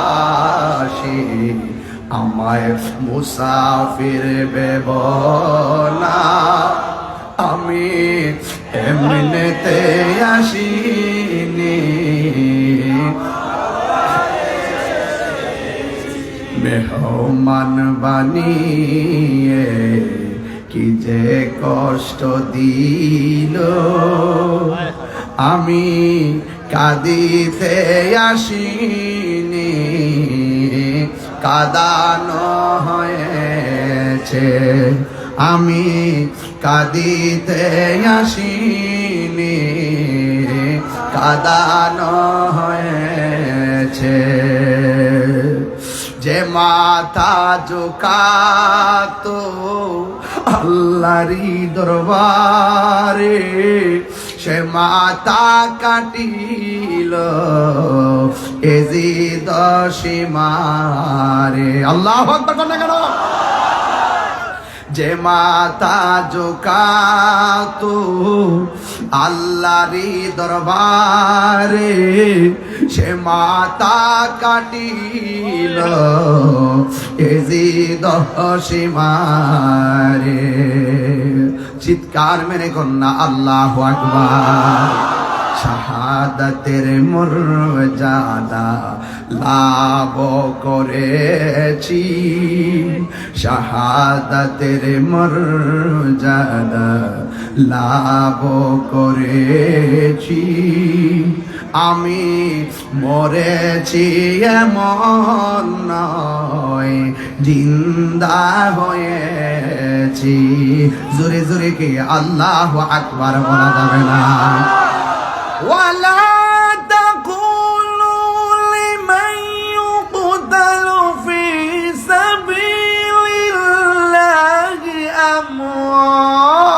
আমায় মুসাফির বেবনা, আমি এমনিতে আসিনি, মেহমান বানিয়ে কি যে কষ্ট দিল, আমি কাঁদিতে আসিনি, কাঁদানো হয়েছে, আমি কাঁদিতে আসিনি, কাঁদানো হয়েছে। যে মাথা ঝুঁকাতো আল্লাহরই দরবারে, সে মাথা কাটিল এজিদ সীমারে। আল্লাহু আকবার বলেন কেন? যে মাথা ঝুঁকাতো আল্লাহরই দরবারে, সে মাথা কাটিল এজিদ সীমারে। চিৎকার মেরে কন্যা আল্লাহু আকবার। শাহাদাতের মর্যাদা লাভ করেছি, শাহাদাতের মর্যাদা লাভ করেছি। আমি মরেছি এমন নয়, জিন্দা হয়েছি। জোরে জোরে কি আল্লাহু আকবার বলা যাবে না? ولا تقولوا لمن يقتل في سبيل الله أموات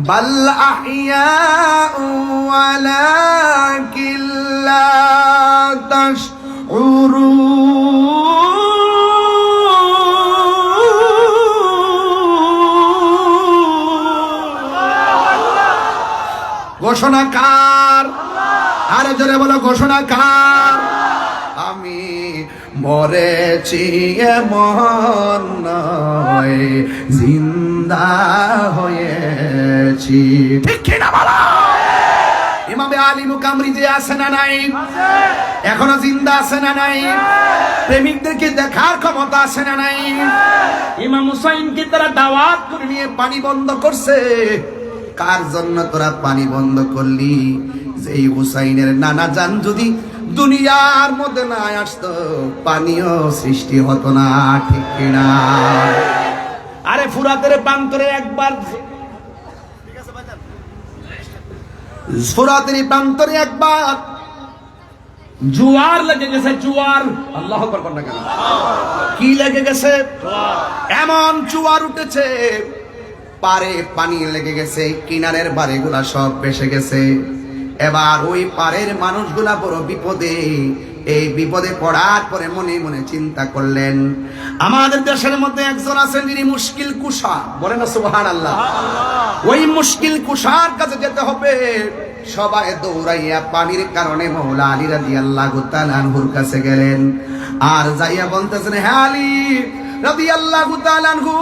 بل أحياء ولكن لا ঘোষণাকার, আরে জোরে বলো ঘোষণাকার। আমি মরেছি এমন নয়, জিন্দা হয়েছি। ঠিক কিনা বলো? ইমামে আলী মুকামরি যে আছে না নাই? এখনো জিন্দা আছে না নাই? প্রেমিকদেরকে দেখার ক্ষমতা আছে না নাই? ইমাম হুসাইনকে তারা দাওয়াত করে নিয়ে পানি বন্ধ করছে। কার জন্য তোরা পানি বন্ধ করলি? যে এই হুসাইনের নানা জান যদি দুনিয়ার মধ্যে না আসতো, পানিও সৃষ্টি হতো না। ঠিক কিনা? আরে ফুরাতের প্রান্তরে একবার, ফুরাতের প্রান্তরে একবার জোয়ার লেগে গেছে। জোয়ার, আল্লাহু আকবার বল না কেন? কি লেগে গেছে? এমন জোয়ার উঠেছে, পারে পানি লেগে গেছে, কিনারের বাড়িগুলা সব ভেসে গেছে। এবার ওই পারের মানুষগুলা বড় বিপদে। এই বিপদে পড়ার পরে মনে মনে চিন্তা করলেন, আমাদের দেশের মধ্যে একজন আছেন যিনি মুশকিল কুশা, বলেন না সুবহানাল্লাহ। ওই মুশকিল কুশার কাছে যেতে হবে। সবাই দৌড়াইয়া পানির কারণে মওলা আলী রাদিয়াল্লাহু তাআলা আনহুর কাছে গেলেন। আর যাইয়া বলতেছেন, হে আলী রাদিয়াল্লাহু তাআলা আনহু,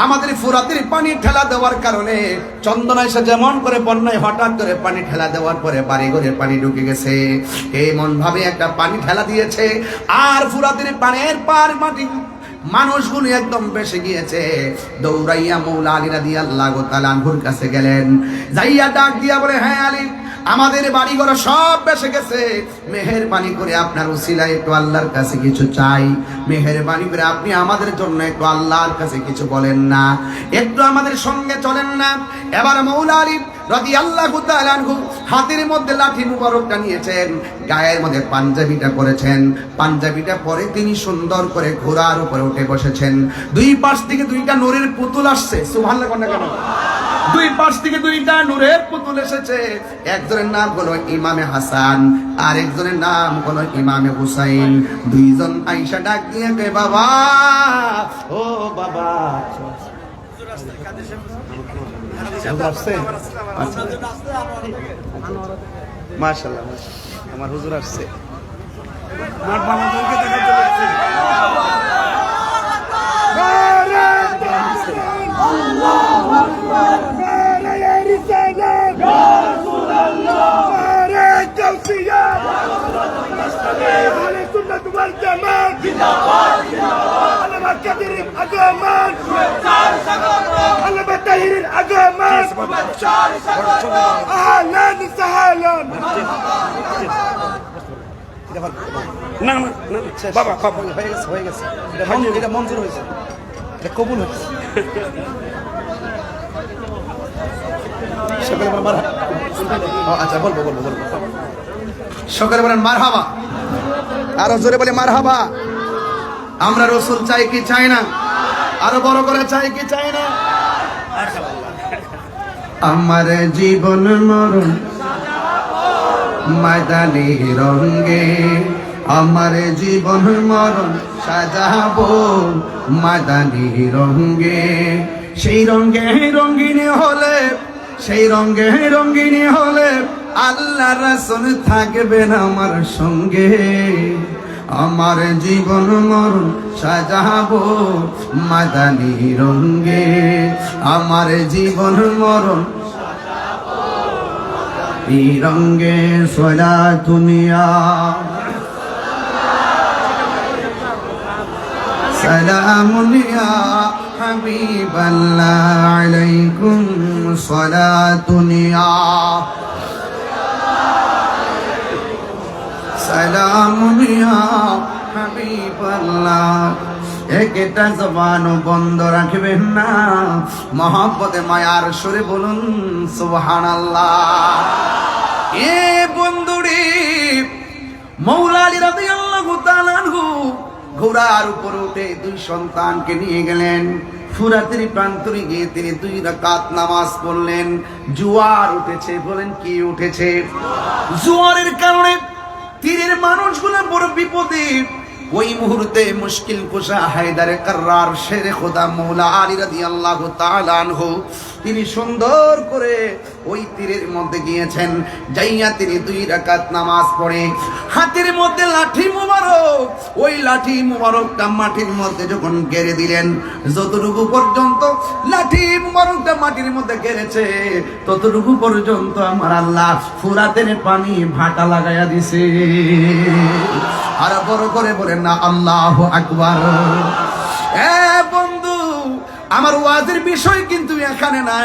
আমাদের ফুরাতের পানি ঠেলা দেওয়ার কারণে চন্দনা এসে যেমন করে বন্যায় হঠাৎ করে পানি ঠেলা দেওয়ার পরে বাড়ি ঘরে পানি ঢুকে গেছে, এমন ভাবে একটা পানি ঠেলা দিয়েছে। আর ফুরাতের পানির পার মাটি মানুষগুলো একদম বেসে গিয়েছে। দৌড়াইয়া মওলা আলী রাদিয়াল্লাহু তাআলা আনহুর কাছে গেলেন। যাইয়া ডাক দিয়া বলে, হ্যাঁ আলী, আমাদের বাড়িঘর সব বেসে গেছে, মেহেরবানি করে আপনার উসিলায় একটু আল্লাহর কাছে কিছু চাই। মেহেরবানি করে আপনি আমাদের জন্য একটু আল্লাহর কাছে কিছু বলেন না, একটু আমাদের সঙ্গে চলেন না। এবার মওলা আলী রাদিয়াল্লাহু তাআলা আনহু হাতের মধ্যে লাঠি মুবারকটা নিয়েছেন, গায়ের মধ্যে পাঞ্জাবিটা পরেছেন। পাঞ্জাবিটা পরে তিনি সুন্দর করে ঘোড়ার উপরে উঠে বসেছেন। দুই পাশ থেকে দুইটা নূরের পুতুল আসছে। সুবহানাল্লাহ বলেন না কেন? দুই পাশ থেকে দুইটা নূরের পুতুল এসেছে। একজনের নাম হলো ইমামে হাসান, আর একজনের নাম হলো ইমামে হুসাইন। দুইজন আয়েশা ডাক দিয়ে কয়, বাবা, ও বাবা। মাশাআল্লাহ, আমার হুজুর আসছে। বাবা হয়ে গেছে, হয়ে গেছে, এটা মঞ্জুর হয়েছে, এটা কবুল হয়েছে। আচ্ছা, বলবো বলবো বলবো। সকলে বলেন মারহাবা, আরো জোরে বলে মারহাবা। আমরা রসুল চাই কি চাই না? আরো বড় করে চাই কি চাই না? আমার জীবন মরণ ময়দানি রঙ্গে, আমার জীবন মরণ সাজাবো ময়দানি রঙ্গে। সেই রঙ্গে রঙ্গিনী হলে, সেই রঙ্গে রঙ্গিনী হলে আল্লাহ রাসূল থাকবেন আমার সঙ্গে। আমার জীবন মরণ সাজাবো মাদানী রঙ্গে, আমার জীবন মরণ তিরঙ্গে সলাতুনিয়া সালামুন ইয়া হাবিবাল্লাহ আলাইকুম সলাতুনিয়া সালামুন ইয়া হাবিবাল্লাহ। একটা জবান বন্ধ রাখবেন না, মহব্বতে মায়ার সুরে বলুন সুবহানাল্লাহ। এ বন্ধুরে, মৌলা আলী রাদিয়াল্লাহু তাআলা আনহু ঘোড়ার উপর উঠে দুই সন্তানকে নিয়ে গেলেন। ফুরাতের প্রান্তরে গিয়ে তিনি 2 রাকাত নামাজ পড়লেন। জোয়ার উঠেছে, বলেন কি উঠেছে? জোয়ারের কারণে তীরের মানুষগুলো বড় বিপদে। ওই মুহূর্তে মুশকিল কুশা হায়দারে কাররার শেরে খোদা মৌলা আলী রাদিয়াল্লাহু তাআলা আনহু তিনি সুন্দর করে ওই তীরের মধ্যে গিয়েছেন। যাইয়া তিনি 2 রাকাত নামাজ পড়ে হাতের মধ্যে লাঠি মুবারক, ওই লাঠি মুবারকটা মাটির মধ্যে যখন গেড়ে দিলেন, যতটুকু পর্যন্ত লাঠি মুবারকটা মাটির মধ্যে গেড়েছে ততটুকু পর্যন্ত আমার আল্লাহ ফুরাতের পানি ভাটা লাগাইয়া দিছে। আর বড় করে বলেন না আল্লাহু আকবার। এ বন্ধু, আমার ওয়াজের বিষয় কিন্তু এখানে না,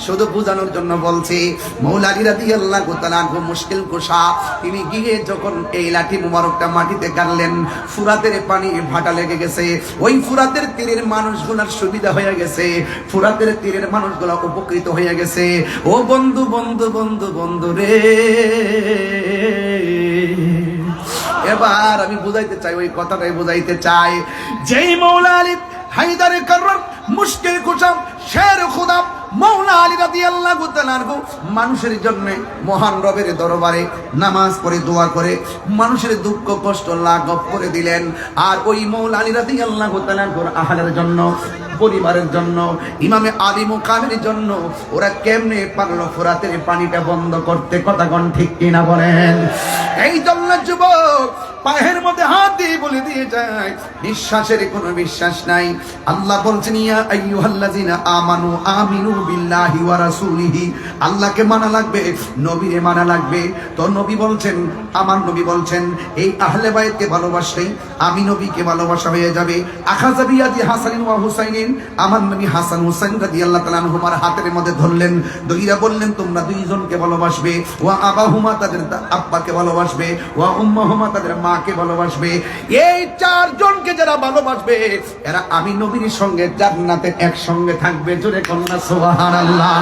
শুধু বোঝানোর জন্য বলছি। মৌলা আলী রাদিয়াল্লাহু তাআলা আনহু মুশকিল কুশা তিনি গিয়ে যখন এই লাঠি মুবারকটা মাটিতে গাড়লেন, ফুরাতের পানি ভাটা লেগে গেছে। ওই ফুরাতের তীরের মানুষগুলোর সুবিধা হয়ে গেছে, ফুরাতের তীরের মানুষগুলো উপকৃত হয়ে গেছে। ও বন্ধু বন্ধু বন্ধু বন্ধু রে, এবার আমি বুঝাইতে চাই, ওই কথাটাই বুঝাইতে চাই। যেই মৌলা আলী হায়দারে কাররার মুশকিল কুশা শের খোদা মৌলা আলী রাদিয়াল্লাহু তাআলা আনহু মানুষের জন্য মহান রবের দরবারে নামাজ পড়ে দোয়া করে মানুষের দুঃখ কষ্ট লাঘব করে দিলেন। আর ওই মৌলা আলী রাদিয়াল্লাহু তাআলা আনহুর আহলের জন্য, পরিবারের জন্য, ইমামে আলী মুকামের জন্য ওরা কেমনে পারলো ফুরাতের পানিটা বন্ধ করতে? কথা কোন ঠিক কিনা বলেন? এই জন্য যুবক পায়ের মধ্যে হাত দিয়ে বলে দিয়ে যায়, বিশ্বাসের কোনো বিশ্বাস নাই। আল্লাহ বলছেন ইয়া আইয়ুহাল্লাযিনা আমানু আমিনু বিল্লাহি ওয়া রাসূলিহি, আল্লাহকে মানা লাগবে, নবীরে মানা লাগবে। তো নবী বলছেন, আমার নবী বলছেন, এই আহলে বাইতকে ভালোবাসলেই আমি নবীকে ভালোবাসা হয়ে যাবে। আখাযা বিয়াদি হাসানিন ওয়া হুসাইনিন, আমার নবী হাসান হুসাইন রাদিয়াল্লাহু তাআলা আনহুমার হাতের মধ্যে ধরলেন, দইরা বললেন তোমরা দুইজনকে ভালোবাসবে। ওয়া আবাহুমা, তাদের আব্বাকে ভালোবাসবে। ওয়া উম্মাহুমা, তাদের মাকে ভালোবাসবে। এই 4 জনকে যারা ভালোবাসবে এরা আমি নবীর সঙ্গে জান্নাতে একসঙ্গে থাকবে। জোরে কন্যা সুবহানাল্লাহ।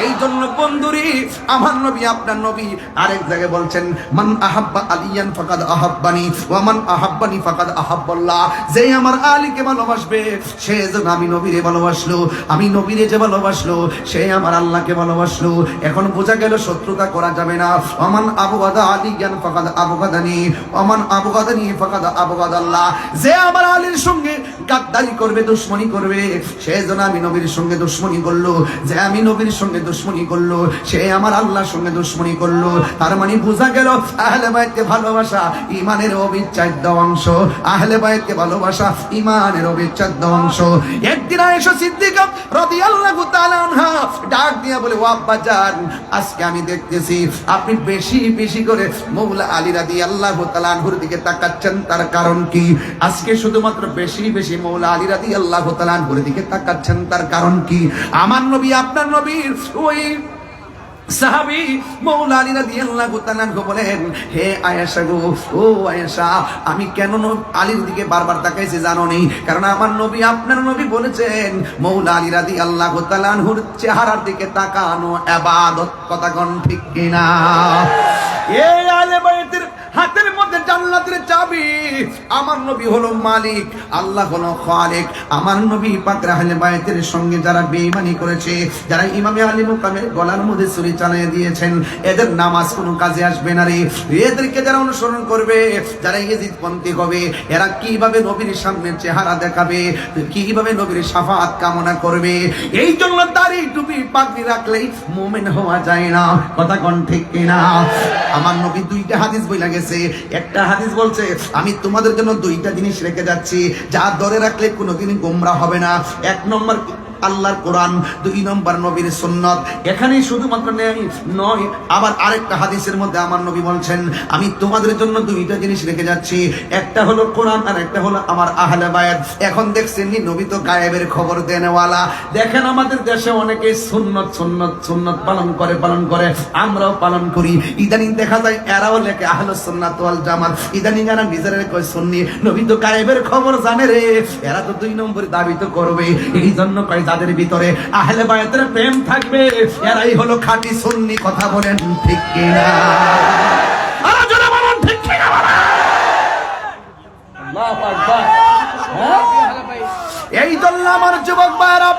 এই জন্য বন্ধুরি, আমার নবী আপনার নবী আরেক জায়গায় বলছেন, মান আহাব্বা আলিয়ান ফাকাদ আহাব্বানি ওয়া মান আহাব্বানি ফাকাদ আহাব্বাল্লাহ, যে আমার আলীকে ভালোবাসবে সে যেন আমি নবীরে ভালোবাসলো, আমি নবীরে যে ভালোবাসলো সে আমার আল্লাহকে ভালোবাসলো। এখন বোঝা গেল শত্রুতা করা যাবে না। ওমান আবগাদা আলিয়ান ফাকাদ আবগাদানি ওমান আবগাদানি ফাকাদ আবগাদাল্লাহ, যে আমার আলীর সঙ্গে গাদ্দারি করবে, দুশমনি করবে, সে যেন আমি নবীর সঙ্গে দুশমনি করলো। যে আমি নবীর সঙ্গে দুশমনি করলো সে আমার আল্লাহর সঙ্গে দুশমনি করলো। তার মানে বোঝা গেল আহলে বাইতকে ভালোবাসা ঈমানের অবিচ্ছেদ্য অংশ। আহলে বাইতকে ভালোবাসা ঈমানের অবিচ্ছেদ্য অংশ। একদিন আয়েশা সিদ্দিকা রাদিয়াল্লাহু তাআলা আনহা ডাক দিয়া বলে, ও আব্বা জান, আজকে আমি দেখতেছি আপনি বেশি বেশি করে মৌলা আলী রাদিয়াল্লাহু তাআলা আনহুর দিকে তাকাচ্ছেন, তার কারণ কি? আজকে শুধুমাত্র বেশি বেশি মৌলা আলী রাদিয়াল্লাহু তাআলা আনহুর দিকে তাকাচ্ছেন, তার কারণ কি? আমার নবী আপনার নবীর ওই সাহাবী মৌলা আলী রাদিয়াল্লাহু তাআলা আনহু বলেন, হে আয়েশা গো, ও আয়েশা, আমি কেন আলীর দিকে বারবার তাকাইছি জানো নি? কারণ আমার নবী আপনার নবী বলেছেন মৌলা আলী রাদিয়াল্লাহু তাআলা আনহুর চেহারার দিকে তাকানো ইবাদত। কথা কোন ঠিক কিনা? এই আহলে বাইতের হাতের মধ্যে জান্নাতের চাবি। আমার নবী হলো মালিক, আল্লাহ হলো খালিক। আমার নবী পাক আহলে বাইতের সঙ্গে যারা বেঈমানি করেছে, যারা ইমামে আলী মুকামের গলার মধ্যে ছুরি চালিয়ে দিয়েছেন, এদের নামাজ কোনো কাজে আসবে না রে। এদেরকে যারা অনুসরণ করবে, যারা ইয়েজিদপন্থী হবে, এরা কিভাবে নবীর সামনে চেহারা দেখাবে, কিভাবে নবীর শাফাআত কামনা করবে? এই জন্য দাড়ি টুপি পাগড়ি রাখলেই মুমিন হওয়া যায় না। কথা কোন ঠিক কিনা? আমার নবী 2টা হাদিস বইলা গেছে। একটা হাদিস বলছে, আমি তোমাদের জন্য 2টা জিনিস রেখে যাচ্ছি, যা ধরে রাখলে কোনোদিন গোমরা হবে না। 1 নম্বর আল্লাহর কোরআন, 2 নম্বর নবীর সুন্নাত। এখানেই শুধুমাত্র নয়, আবার আরেকটা হাদিসের মধ্যে আমার নবী বলছেন, আমি তোমাদের জন্য 2টা জিনিস রেখে যাচ্ছি, একটা হলো কোরআন আর একটা হলো আমার আহলে বায়াত। এখন দেখছেন নি, নবী তো গায়েবের খবর দেনেওয়ালা। দেখেন আমাদের দেশে অনেকে সুন্নত সুন্নত সুন্নত পালন করে, আমরাও পালন করি। ইদানিং দেখা যায় এরাও লেখে আহলুস সুন্নাত ওয়াল জামাত, ইদানিং এরা নিজেরা কয় সুন্নি। নবী তো গায়েবের খবর জানে রে, এরা তো 2 নম্বর দাবি তো করবে। এই জন্য কয় যাদের ভিতরে আহলে বায়াতের প্রেম থাকবে এরাই হলো খাঁটি সুন্নি। কথা বলেন ঠিক কিনা? আরো জোরে বলুন ঠিক কিনা? আল্লাহু আকবার। এই জন্য আমার যুবক ভাইরা,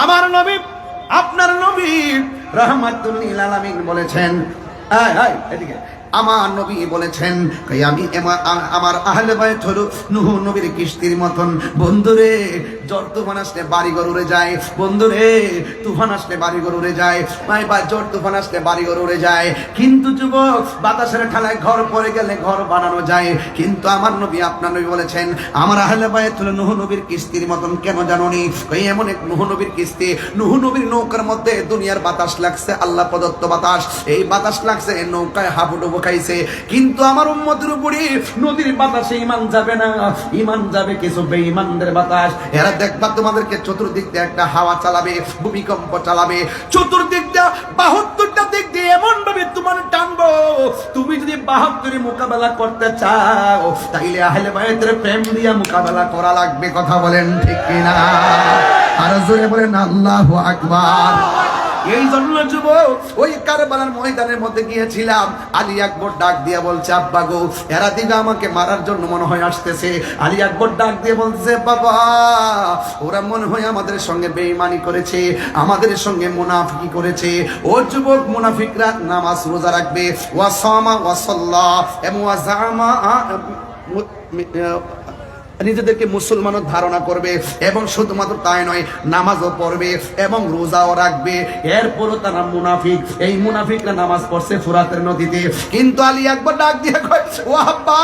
আমার নবী, আপনার নবী রাহমাতুল লিল আলামিন বলেছেন, এদিকে আমার নবী বলেছেন, আমি আমার আহলে বায়াত হলো নূহ নবীর কিস্তির মতন। বন্ধুরে, জ্বর তুফান আসলে বাড়িঘর উড়ে যায়। বন্ধুরে, তুফান আসলে বাড়িঘর উড়ে যায়। জ্বর তুফান আসলে বাড়িঘর উড়ে যায়, কিন্তু যুবক বাতাসের ঠালায় ঘর পড়ে গেলে ঘর বানানো যায়। কিন্তু আমার নবী, আপনার নবী বলেছেন, আমার আহলে বায়াত হলো নূহ নবীর কিস্তির মতন। কেন জানোনি? এমন এক নূহ নবীর কিস্তি, নূহ নবীর নৌকার মধ্যে দুনিয়ার বাতাস লাগছে, আল্লাহ প্রদত্ত বাতাস। এই বাতাস লাগছে, নৌকায় হাবুডুবু খাইছে, কিন্তু আমার উম্মতের উপরে নদীর বাতাসে ঈমান যাবে না, ঈমান যাবে কিছু বেঈমানদের বাতাস। এরা দেখবা তোমাদেরকে চতুর্দিক দিয়ে একটা হাওয়া চালাবে, ভূমিকম্প চালাবে, চতুর্দিক দিয়ে 72টা দিক দিয়ে এমন ভাবে তোমার টানবো, তুমি যদি 72 মোকাবেলা করতে চাও তাইলে আহলে বায়াতের প্রেম দিয়ে মোকাবেলা করা লাগবে। কথা বলেন ঠিক কিনা? আর জোরে বলেন আল্লাহু আকবার। এই জন্য যুবক, ওই কারবালার ময়দানের মধ্যে গিয়েছিলাম, আলী আকবর ডাক দিয়ে বলছে, আব্বা গো, এরা দিবে আমাকে মারার জন্য মনে হয় আসতেছে। আলী আকবর ডাক দিয়ে বলছে, বাবা, ওরা মনে হয় আমাদের সঙ্গে বেঈমানি করেছে, আমাদের সঙ্গে মুনাফিকি করেছে। ও যুবক, মুনাফিকরা নামাজ রোজা রাখবে, ওয়া সামা ওয়া সাল্লা এবং ওয়া জামা, নিজেদেরকে মুসলমানও ধারণা করবে, এবং শুধুমাত্র তাই নয়, নামাজও পড়বে এবং রোজাও রাখবে। এরপরও তারা মুনাফিক। এই মুনাফিকরা নামাজ পড়ছে ফুরাতের নদীতে। কিন্তু আলী আকবর ডাক দিয়ে কয়, ও আব্বা,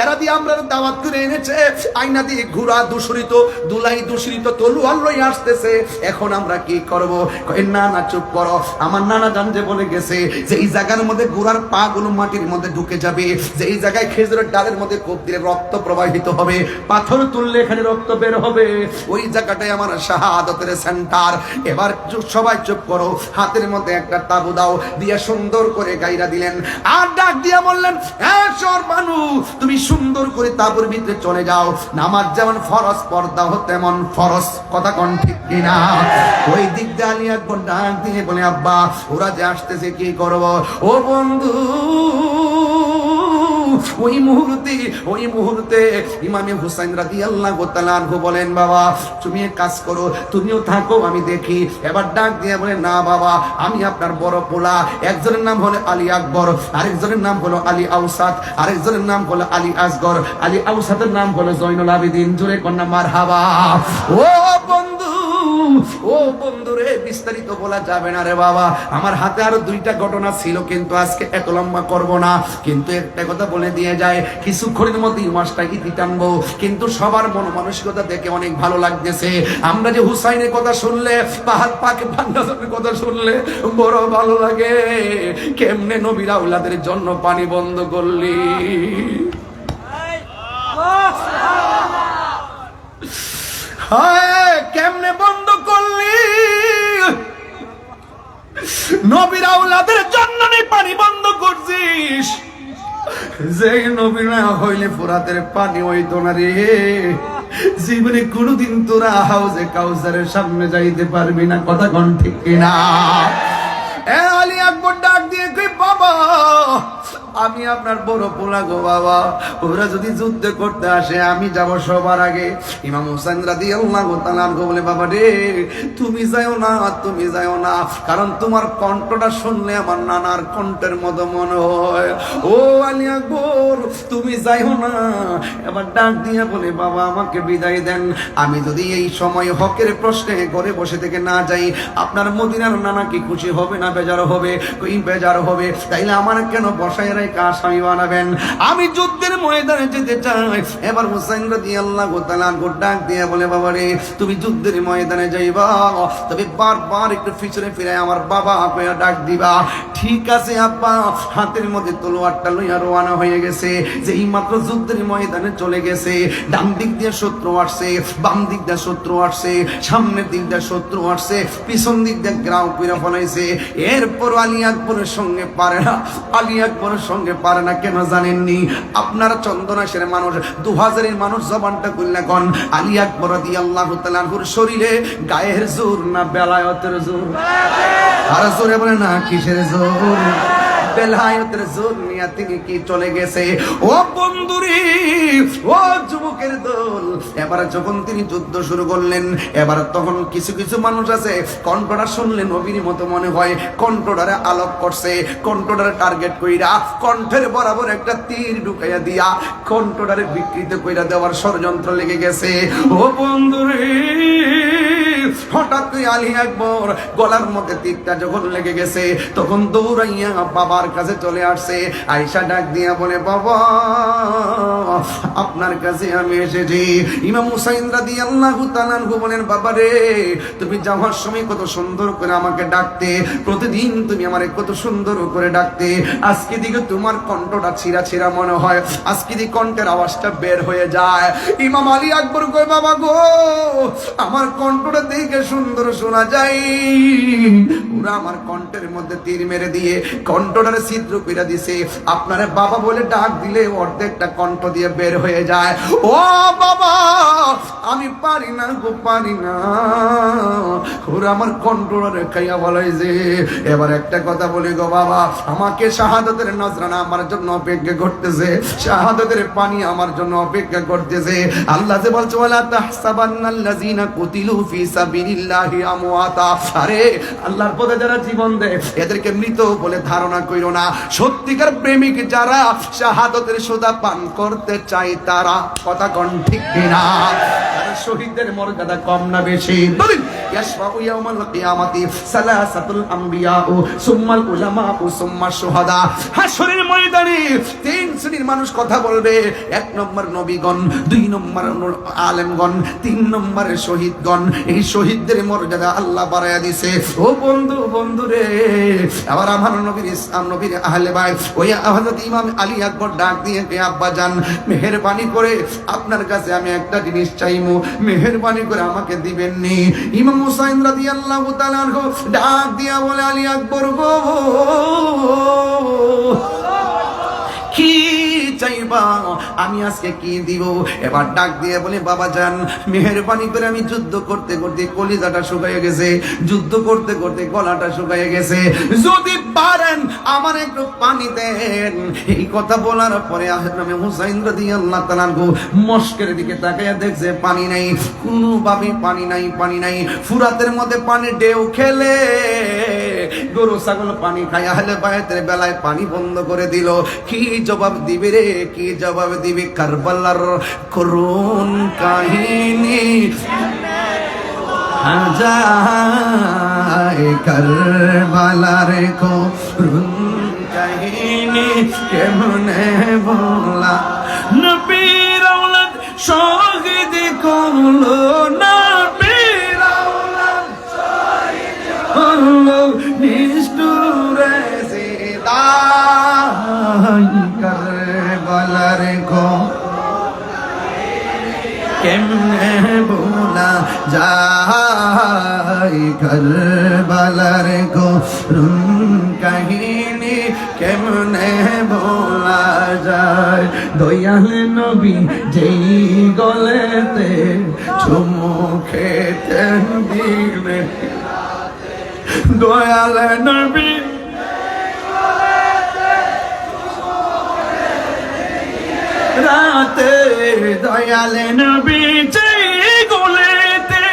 এরা দিয়ে আমরা দাওয়াত করে এনেছে, আয়না দিয়ে ঘোড়া দূষিত, দুলাই দূষিত, তলোয়ার লই আসতেছে, এখন আমরা কি করব? কয়, না না, চুপ করো। আমার নানা জান যে বলে গেছে যে এই জায়গার মধ্যে ঘোড়ার পা গুলো মাটির মধ্যে ঢুকে যাবে, যে এই জায়গায় খেজুরের ডালের মধ্যে কোপ দিলে রক্ত প্রবাহিত হবে, পাথর তুললে এখানে রক্ত বের হবে, ওই জায়গাটাই আমার শাহাদাতের সেন্টার। এবার সবাই চুপ করো, হাতের মধ্যে একটা তাবু দাও, দিয়ে সুন্দর করে গাইরা দিলেন। আর ডাক দিয়া বললেন, হ্যাঁ সর বানু, তুমি সুন্দর করে তাবুর ভিতরে চলে যাও। নামাজ যেমন ফরজ, পর্দা হতো তেমন ফরজ। কথা কোন ঠিক কিনা? ওই দিক দিয়ে আলী আকবর ডাক দিয়ে বলে, আব্বা, ওরা যে আসতেছে, কি করব? ও বন্ধু, ওই মুহূর্তে ইমামে হুসাইন রাদিয়াল্লাহু তাআলা আনহু বলেন, বাবা তুমি এক কাজ করো, তুমিও থাকো, আমি দেখি। এবার ডাক দিয়ে বলে, না বাবা, আমি আপনার বড় পোলা। একজনের নাম হলো আলী আকবর, আরেকজনের নাম হলো আলী আউসাদ, আরেকজনের নাম হলো আলী আসগর, আলী আউসাদের নাম হলো জয়নুল আবেদিন। জোরে কন্যা মারহাবা। ও বন্ধু, ও বন্ধু রে, বিস্তারিত বলা যাবে না রে বাবা। আমার হাতে আরো 2টা ঘটনা ছিল, কিন্তু আজকে এত লম্বা করব না। কিন্তু একটা কথা বলে দিয়ে যায়, কিছুক্ষণের মধ্যে মাসটা ইতি টানবো। কিন্তু সবার মন মানসিকতা দেখে অনেক ভালো লাগতেছে। আমরা যে হুসাইনের কথা শুনলে, পাহাড় পাকে বান্দাদের কথা শুনলে বড় ভালো লাগে। কেমনে নবীর আওলাদের জন্য পানি বন্ধ করলি, কেমনে বন্ধ করলি? নবীর আওলাদের জন্য পানি বন্ধ করছিস। যে নবী না হইলে ফুরাতের পানি হইতো না রে। জীবনে কোনোদিন তোরা হাউজে কাউসারের সামনে যাইতে পারবি না। কথা কোন ঠিক কিনা? আলী আকবর ডাক দিয়ে কই, বাবা আমি আপনার বড় পোলা গো বাবা, ওরা যদি যুদ্ধ করতে আসে আমি যাব সবার আগে। ইমাম হুসাইন রাদিয়াল্লাহু তাআলা আনহু বলে, বাবা রে তুমি যাও না, তুমি যাও না, কারণ তোমার কণ্ঠটা শুনলে আমার নানার কণ্ঠের মতো মনে হয়। ও আলী আকবর তুমি যাও না। এবার ডাক দিয়ে বলে, বাবা আমাকে বিদায় দেন, আমি যদি এই সময় হকের প্রশ্নে ঘরে বসে থেকে না যাই, আপনার মদিনার নানা কি খুশি হবে না বেজার হবে? কই বেজার হবে, তাইলে আমার কেন বসায় রেখে আসামি বানাবেন। আমি যুদ্ধের ময়দানে যেতে চাই। এবার হুসাইন রাদিয়াল্লাহু তাআলা ডাক দিয়ে বলে, বাবা রে, তুমি যুদ্ধের ময়দানে যাইবা, তবে বারবার একটু পিছনে ফিরে আমার বাবা কইয়া ডাক দিবা। ঠিক আছে আব্বা। হাতের মধ্যে তলোয়ারটা লইয়া রওনা হয়ে গেছে। যেই মাত্র যুদ্ধের ময়দানে চলে গেছে, ডান দিক দিয়ে শত্রু আসছে, বাম দিক দিয়ে শত্রু আসছে, সামনের দিক দিয়ে শত্রু আসছে, পিছন দিক দিয়ে গ্রাউ কইরা ফলাইছে। এরপর আলী আকবরের সঙ্গে পারে না। আলী আকবরের সঙ্গে পারে না কেন জানেননি? আপনারা চন্দনাশের মানুষ, 2000-এর মানুষ জবানটা খুললে কোন আলী আকবর রাদিয়াল্লাহু তাআলা আনহুর শরীরে গায়ের জোর না বেলায়েতের জোর? আর জোরে বলে না কিসের জোর? বেলায়েতের জোর নিয়ে তিনি কি চলে গেছে। ও বন্ধুরে, ও যুবকের দল, এবার যখন তিনি যুদ্ধ শুরু করলেন, এবার তখন কিছু কিছু মানুষ আছে কণ্ঠটা শুনলে নবীর মতো মনে হয়, কণ্ঠটারে আলোক করছে, কণ্ঠটারে টার্গেট কইরা কণ্ঠের বরাবর একটা তীর ঢুকাইয়া দিয়া কণ্ঠটারে বিকৃত কইরা দেওয়ার ষড়যন্ত্র লেগে গেছে। ও বন্ধুরে, হঠাৎ করে আলী আকবর গলার মধ্যে তীরটা যখন লেগে গেছে, তখন দৌড়াইয়া বাবার কাছে চলে আসছে। আয়েশা ডাক দিয়া বলে, বাবা, আপনার কাছে আমি এসেছি। ইমাম হুসাইন রাদিয়াল্লাহু তাআলা আনহু বলেন, বাবা রে, তুমি যাওয়ার সময় কত সুন্দর করে আমাকে ডাকতে, প্রতিদিন তুমি আমারে কত সুন্দর করে ডাকতে। আজকে দিকে তোমার কণ্ঠটা ছিঁড়া ছিঁড়া মনে হয়, আজকে দিকে কণ্ঠের আওয়াজটা বের হয়ে যায়। ইমাম আলী আকবর কই, বাবা গো, আমার কণ্ঠটা দেখে সুন্দর শোনা যায়, ওরা আমার কণ্ঠের মধ্যে তীর মেরে দিয়ে কণ্ঠটারে ছিদ্র করে দিছে। আপনারে বাবা বলে ডাক দিলে অর্ধেকটা কণ্ঠ দিয়ে বের হয়ে যায়। ও বাবা, আমি পারি না গো, পারি না, ওরা আমার কণ্ঠটারে খাইয়া বলাইছে। এবার একটা কথা বলি গো বাবা, আমাকে শাহাদাতের নজরানা আমার জন্য অপেক্ষা করতেছে, শাহাদাতের পানি আমার জন্য অপেক্ষা করতেছে। আল্লাহ যে বলছে, ওয়ালা তাহসাবান্নাল্লাযীনা কুতিলু ফি সাবিলিল্লাহি আমওয়াতা। আরে আল্লাহর পথে যারা জীবন দেয় এদেরকে মৃত বলে ধারণা কইরো না। সত্যিকার প্রেমিক যারা শাহাদাতের সুধা পান করতে চায় তারা, কথা কোন ঠিক কিনা? শহীদদের মর্যাদা কম না বেশি? বলেন, ইয়াশফাউ ইয়াউমাল কিয়ামাতি সালাসাতুল আম্বিয়া সুম্মাল উলামা সুম্মাশ শুহাদা। হাশরের ময়দানে 3 শ্রেণীর মানুষ কথা বলবে। 1 নম্বর নবীগণ, 2 নম্বর আলেমগণ, 3 নম্বরে শহীদগণ। এই শহীদদের মর্যাদা আল্লাহ বাড়ায়া দিছে। ও বন্ধু, বন্ধু রে, আবার আমার নবীর ইসলাম, নবীর আহলে বাইত, ওই হযরত ইমাম আলী আকবর ডাক দিয়ে, কে আব্বা জান, মেহেরবানি করে আপনার কাছে আমি একটা জিনিস চাইমু, মেহেরবানি করে আমাকে দিবেন নি? ইমাম হুসাইন রাদিয়াল্লাহু তাআলা আনহু ডাক দিয়া বলে, আলী আকবর গো, কি চাইবা? আমি আজকে কি দিব? এবার ডাক দিয়ে বলে, বাবা জান, মেহেরবানি করে, আমি যুদ্ধ করতে করতে কলিজাটা শুকায় গেছে, যুদ্ধ করতে করতে গলাটা শুকায় গেছে, যদি পারেন আমার একটু পানি দেন। এই কথা বলার পরে আমি হুসাইন রাদিয়াল্লাহু তাআলা আনহু মস্কের দিকে তাকায়া দেখছে পানি নাই, কোনোভাবে পানি নাই, পানি নাই। ফুরাতের মধ্যে পানি ঢেউ খেলে গরু ছাগল পানি খায়, আহলে বাইতের বেলায় পানি বন্ধ করে দিল। কি জবাব দিবে রে, কি জবাব দিবে? কারবালার করুণ কাহিনী হাজার, কারবালার করুণ কাহিনী কেমনে বলা? নবীর আওলাদ শহীদ করলো, নবীর আওলাদ শহীদ করলো, নিষ্ঠুরে জিদাই, কারবালার কেমনে বলা যায়? কারবালার করুণ কাহিনী কেমনে বলা যায়? দয়াল নবী যেই গলেতে চুমু খেতে দিলে, দয়াল নবী রাতে, দয়াল নবী যেই গলেতে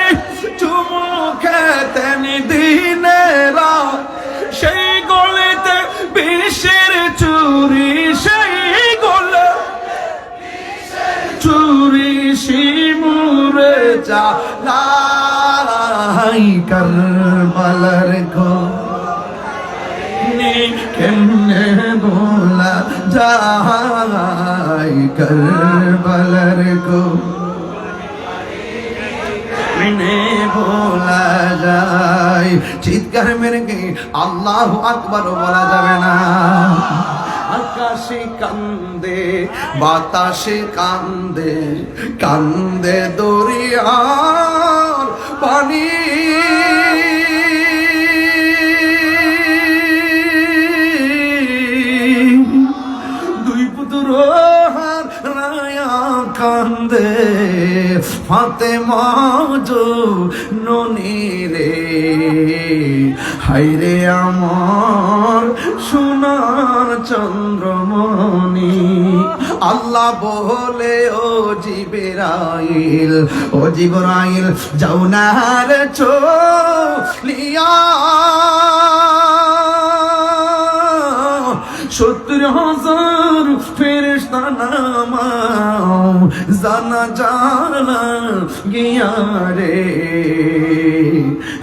চুমু খেতেন দিনে রাত, সেই গলেতে বিষের চুরি, সেই গলে চুরি শিমুরে জ্বালাই, কারবালার কেমনে বলা करबलर को मैंने बोला যায় চিৎকার মেরে কি আল্লাহু আকবার বলা যাবে না আকাশে কান্দে বাতাসে কান্দে কান্দে দরিয়ার পানি দুই পুত্র রায়া কান্দে ফাতেমা জননী রে হায়রে আমার সোনার চন্দ্রমণি আল্লাহ বলে ও জিবরাইল যাও না রে চলিয়া 70,000 ফেরেশতা নামাও জানা জানা গিয়া রে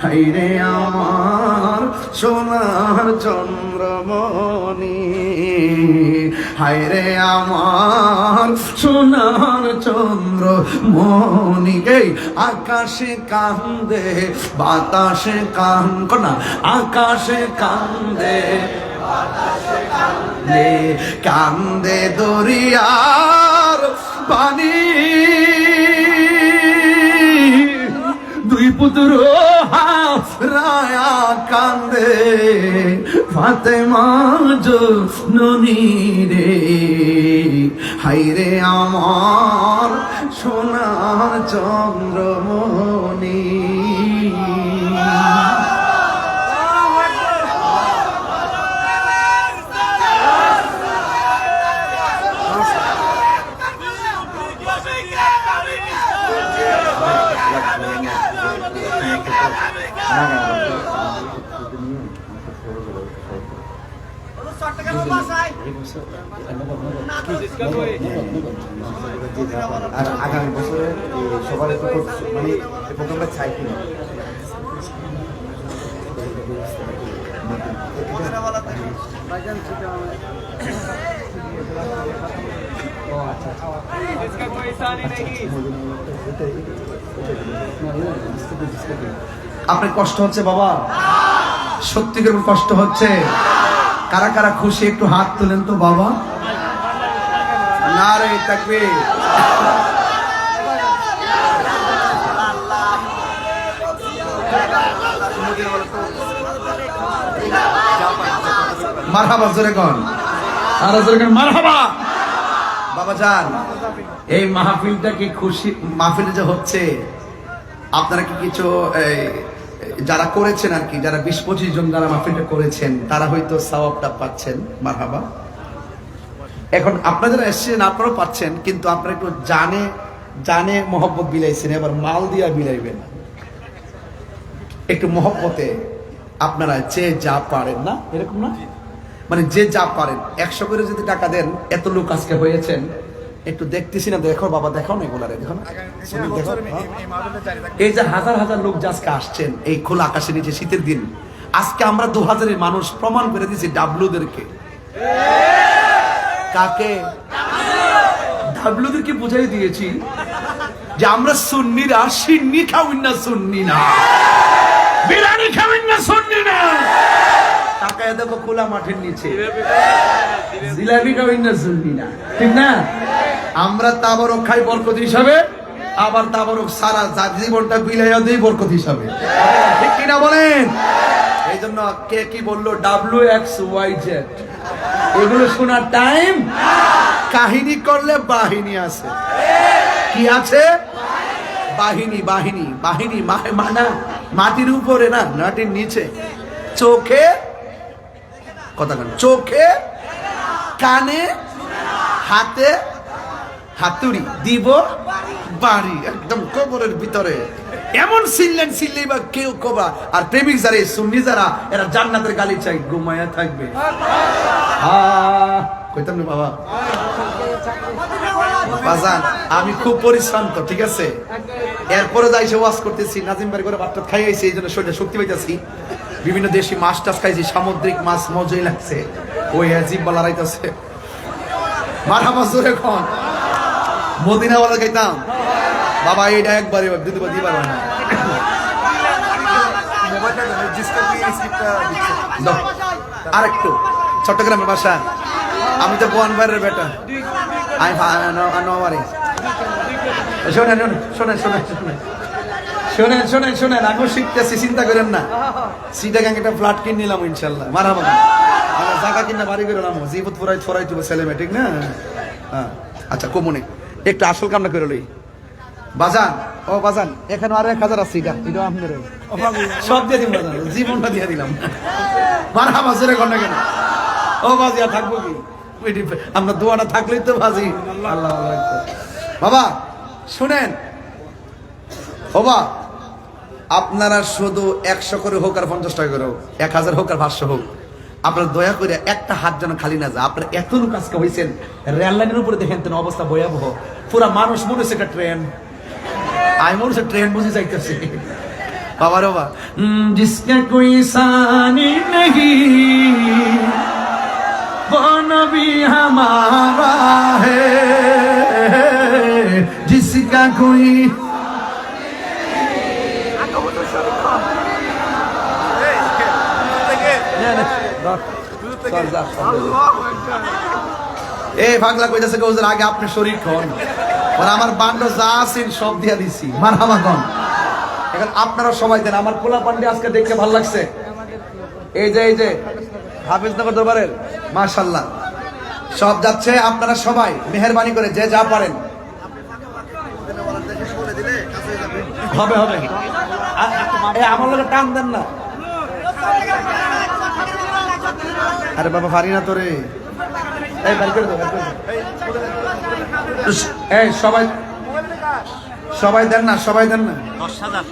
হায়রে আমার সোনার চন্দ্রমণি হায়রে আমার সোনার চন্দ্রমণি গে আকাশে কান্দে বাতাসে কান্দে আকাশে কান্দে কান্দে দরিয়ার পানি দুই পুত্র রায়া কান্দে ফাতেমা জননী রে হায়রে আমার সোনার চন্দ্রমণি আর আগামী বছরে সবার একটু মানে প্রথমটা চাই কিনা আপনার কষ্ট হচ্ছে বাবা সত্যিকার কষ্ট হচ্ছে কারা কারা খুশি একটু হাত তোলেন তো বাবা নারে তাকবীর মারহাবা জোরে কোন আর জোরে কোন মারহাবা বাবা জান এই মাহফিলটা কি খুশি মাহফিল যে হচ্ছে আপনারা কি কিছু যারা করেছেন আর কি যারা 20-25 জন যারা মাহফিলটা করেছেন তারা হয়তো সওয়াবটা পাচ্ছেন মারহাবা এখন আপনারা যারা এসেছেন আপনারাও পাচ্ছেন কিন্তু আপনারা একটু জানে মহব্বত বিলাইছেন এবার মাল দিয়া বিলাইবেন একটু মহব্বতে আপনারা যে যা পারেন না এরকম না মানে যে যা পারেন 100 করে যদি টাকা দেন এত লোক আজকে হয়েছেন একটু দেখতেছি না দেখো বাবা দেখাও না এগুলা দেখো না এই যে হাজার হাজার লোক আজকে আসছেন এই খোলা আকাশের নিচে শীতের দিন আজকে আমরা 2000-এর মানুষ প্রমাণ করে দিয়েছি ডাবলুদেরকে কাকে ডাবলুদেরকে বুঝাই দিয়েছি যে আমরা সুন্নিরা সিন্নি খাওয়াই না সুন্নি না বিরিয়ানি খাওয়াই না সুন্নি না টাকায় দেখো খোলা মাঠের নিচে জিলাপি খাওয়াই না সুন্নি না ঠিক না আমরা তাবারক খাই বরকত হিসাবে আবার তাবারক সারা জীবনটা বিলাইয়া দেই বরকত হিসাবে ঠিক কিনা বলেন এই জন্য কে কি বললো WXYZ এগুলো শোনার টাইম কাহিনী করলে বাহিনী আছে কি আছে বাহিনী বাহিনী বাহিনী মানা মাটির উপরে না মাটির নিচে চোখে কথা কান চোখে কানে হাতে হাতুড়ি দিব বাড়ি একদম কবরের ভিতরে এমন সিললেই বা কেউ কবা আর প্রেমিক যারা সুন্নি যারা এরা জান্নাতের গালি চাই ঘুমায়া থাকবে কইতাম না বাবা বাজান আমি খুব পরিশ্রান্ত ঠিক আছে এরপরে যাই সে ওয়াজ করতেছি নাজিম বাড়ি করে ভাত খাই আইছি এই জন্য শরীরে শক্তি পাইতেছি বিভিন্ন দেশি মাছ টাছ খাইছি সামুদ্রিক মাছ মজাই লাগছে ওই জিব্বা লড়াইতেছে মারহাবা জোরে কোন মদিনা বলা গাইতাম বাবা, এটা একবারই দ্বিতীয়বার দিবার হয় না। দাও, আরেকটু চট্টগ্রামের বাসা, আমি তো বোয়ান বাইরের বেটা, আমি নোয়ারি। শোনেন শোনেন শোনেন শোনেন শোনেন শোনেন শোনেন, আমিও শিখতেছি, চিন্তা করেন না। সিটাগাং একটা ফ্ল্যাট কিনে নিলাম ইনশাল্লাহ, মারাবো না জায়গা কিনা বাড়ি করে নাম জীবত ফোরাই ফোরাই তুবে ছেলে মেয়ে, ঠিক না? হ্যাঁ আচ্ছা, কমনে একটু আসল কামনা করে লই। বাজান, ও বাজান, এখানে আরো 1000 আছে, এটা আপনার সব দিয়ে দিন বাজান, জীবনটা দিয়ে দিলাম। মারাবা জোরে কর না কেন? ও বাজি আর থাকবো কি, আমরা দোয়াটা থাকলেই তো বাজি। আল্লাহ বাবা শুনেন, বাবা আপনারা শুধু 100 করে হোক আর 50 টাকা করে হোক, 1000 হোক আর 500 হোক, আপনারা দয়া করে একটা হাত যেন খালি না যায়। আপনারা এত লোক আজকে হয়েছেন, রেল লাইনের উপরে দেখেন তো অবস্থা ভয়াবহ, পুরা মানুষ মনে হচ্ছে একটা ট্রেন, আমি মনে হচ্ছে ট্রেন বুঝে যাইতেছে। বাবা রে বাবা, জিসকা কোই সানি নেহি वो नबी हमारा है, जिसका कोई এই পাগলা কইতাছে গৌজের আগে আপনি শরীর খন, আর আমার বান্ড যা আছেন সব দিয়া দিছি, মারহাবা কোন। এখন আপনারা সবাই দেন, আমার পোলা পান্ডে আজকে দেখতে ভালো লাগছে। এই যে হাফিজনগর দরবারের মাশাআল্লাহ সব যাচ্ছে, আপনারা সবাই মেহেরবানি করে যে যা পারেন। হবে হবে, আমার লোক টান দেন না। আরে বাবা পারি না তোরে, এই বের করে দাও, এই সবাই দেন না, সবাই দেন না। 10,000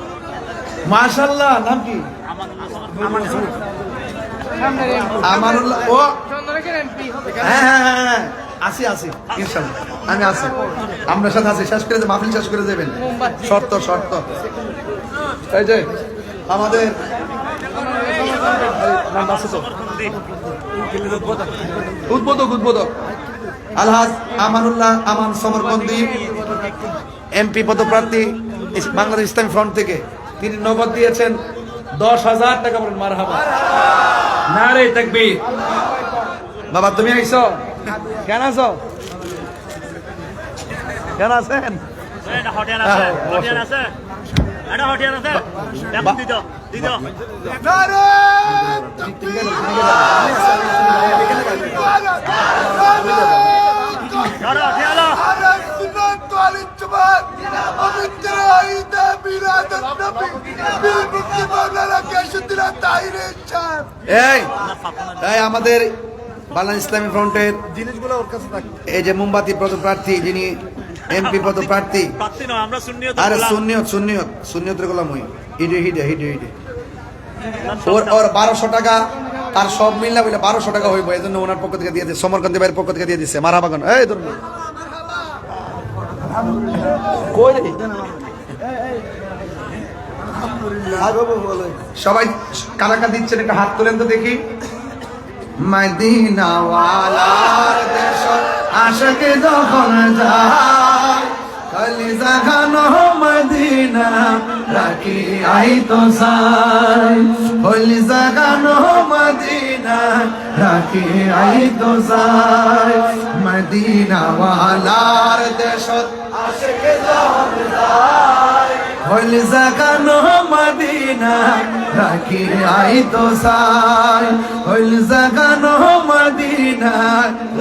মাশাআল্লাহ, নাম কি? আমানুল্লাহ। ও হ্যাঁ আসি ইনশাআল্লাহ, আমি আসি, আমরা সাথে আসি, শেষ করে মাহফিল শেষ করে দেবেন, শর্ত। এই যে আমাদের উদ্বোধক আলহাজ আমানুল্লাহ আমান সমরবন্দী, এমপি পদপ্রার্থী বাংলাদেশ ইসলামী ফ্রন্ট থেকে, তিনি নগদ দিয়েছেন 10,000 টাকা। বলেন মারহাবা, নারে তাকবীর। বাবা তুমি আইছো, কেন আছো? কেন আছেন? এটা হোটেল আছে, হোটেল আছে, এটা হোটেল আছে, এখন দিত এই আমাদের বাংলাদেশ ইসলামী ফ্রন্টের জিনিসগুলো ওর কাছে থাকে। এই যে মোমবাতি পদপ্রার্থী, যিনি এমপি পদপ্রার্থী, আমরা আরে সুন্নিয়তের গোলাম হই, হিডে ওর 1200 টাকা, তার সব মিললা বলে 1200 টাকা হইব, এই জন্য ওনার পক্ষ থেকে দিয়ে দিচ্ছে, সমরকান্তি ভাইয়ের পক্ষ থেকে দিয়ে দিচ্ছে। মারহাবা গান, এই ধরুন সবাই কারা দিচ্ছেন, একটা হাত তোলেন তো দেখি। মদিনা ওয়ালার দেশ আশিক যখন যায়, কলিজা গানো মদিনা রাখি আই তো সাই, কলিজা গানো মদিনা রাখি আই তো সাই, মদিনা ওয়ালার দেশ আশিক যখন যায়, কলিজা গানো মদিনা রাখি আই তো সাই, কলিজা গানো মদিনা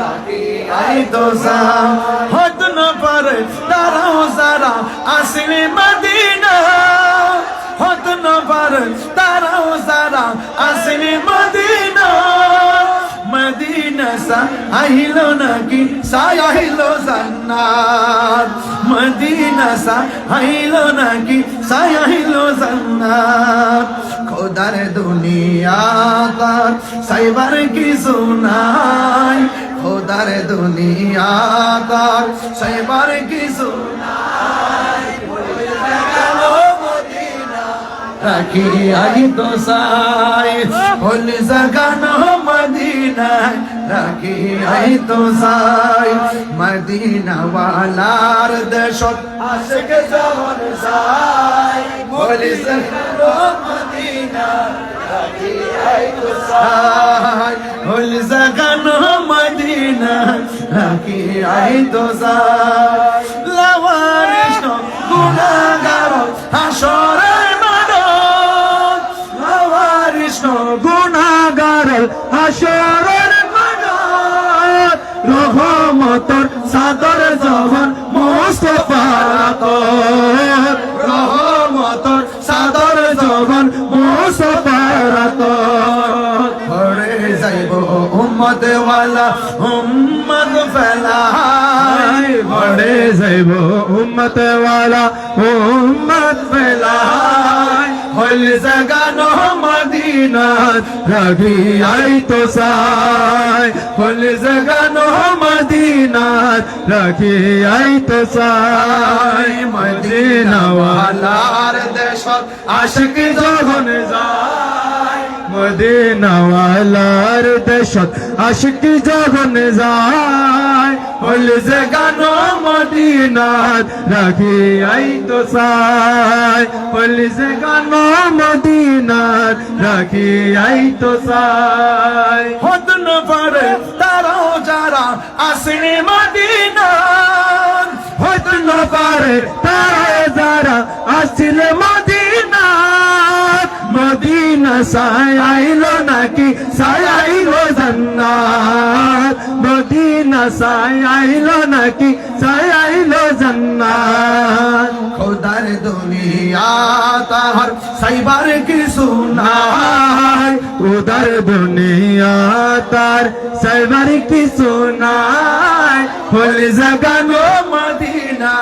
রাখি আই তো সাই, হত না পারে তারাও সারা আসবে মদিনা, হত না পারে তারাও সারা আসবে মদিনা, মদিনা সা আহিলো নাকি সায়াহিলো জান্নাত, মদিনা সা আহিলো নাকি সায়াহিলো জান্নাত, খোদার দুনিয়া তার সাইবার কিছু নাই, খোদার দুনিয়া তার সাইবার কিছু নাই, রাখি আই তো সাই, হল জাগানো মদিনা রাখি রাখি আই তো যাই মদিনা ওয়ালার দেশত আশিক যখন যাই বলি মদিনা রাখি আই তো যাই বলি জাগানো মদিনা রাখি আই তো যাই লাওয়ারিস গুনাহগার হাসরের মাঠত লাওয়ারিস গুনাহগার হাসরের মাঠত রহমতের চাদর যখন মুস্তাফাত রহমতের চাদর যখন মুস্তাফাত ঘরে যাইব উম্মত ওয়ালা উম্মত ফেলাই ঘরে যাইব উম্মত ওয়ালা উম্মত ফেলাই হল জাগানো মদিনাত রাখি আই তো যাই হল জাগানো মদিনাত রাখি আই তো যাই মদিনা ওয়ালার দেশত আশিক যখন যায় মদিনা ওয়ালার দেশত আশিক যখন যায় হল জাগানো মদিনাত রাখি আই তো যাই হল জাগানো মদিনাত রাখি আই তো যাই হত না পারে তারাও যারা আসেনি মদিনা হত না পারে তারাও যারা আসলে মদিনা মদিনা সায় আইলো নাকি সায় আইলো জান্নাত মদিনা সায় আইলো নাকি সায় আইলো জান্নাত খোদার দুনিয়া তাহার সাইবার কিছু নাই খোদার দুনিয়া তার সাইবার কিছু নাই হল জাগানো মদিনা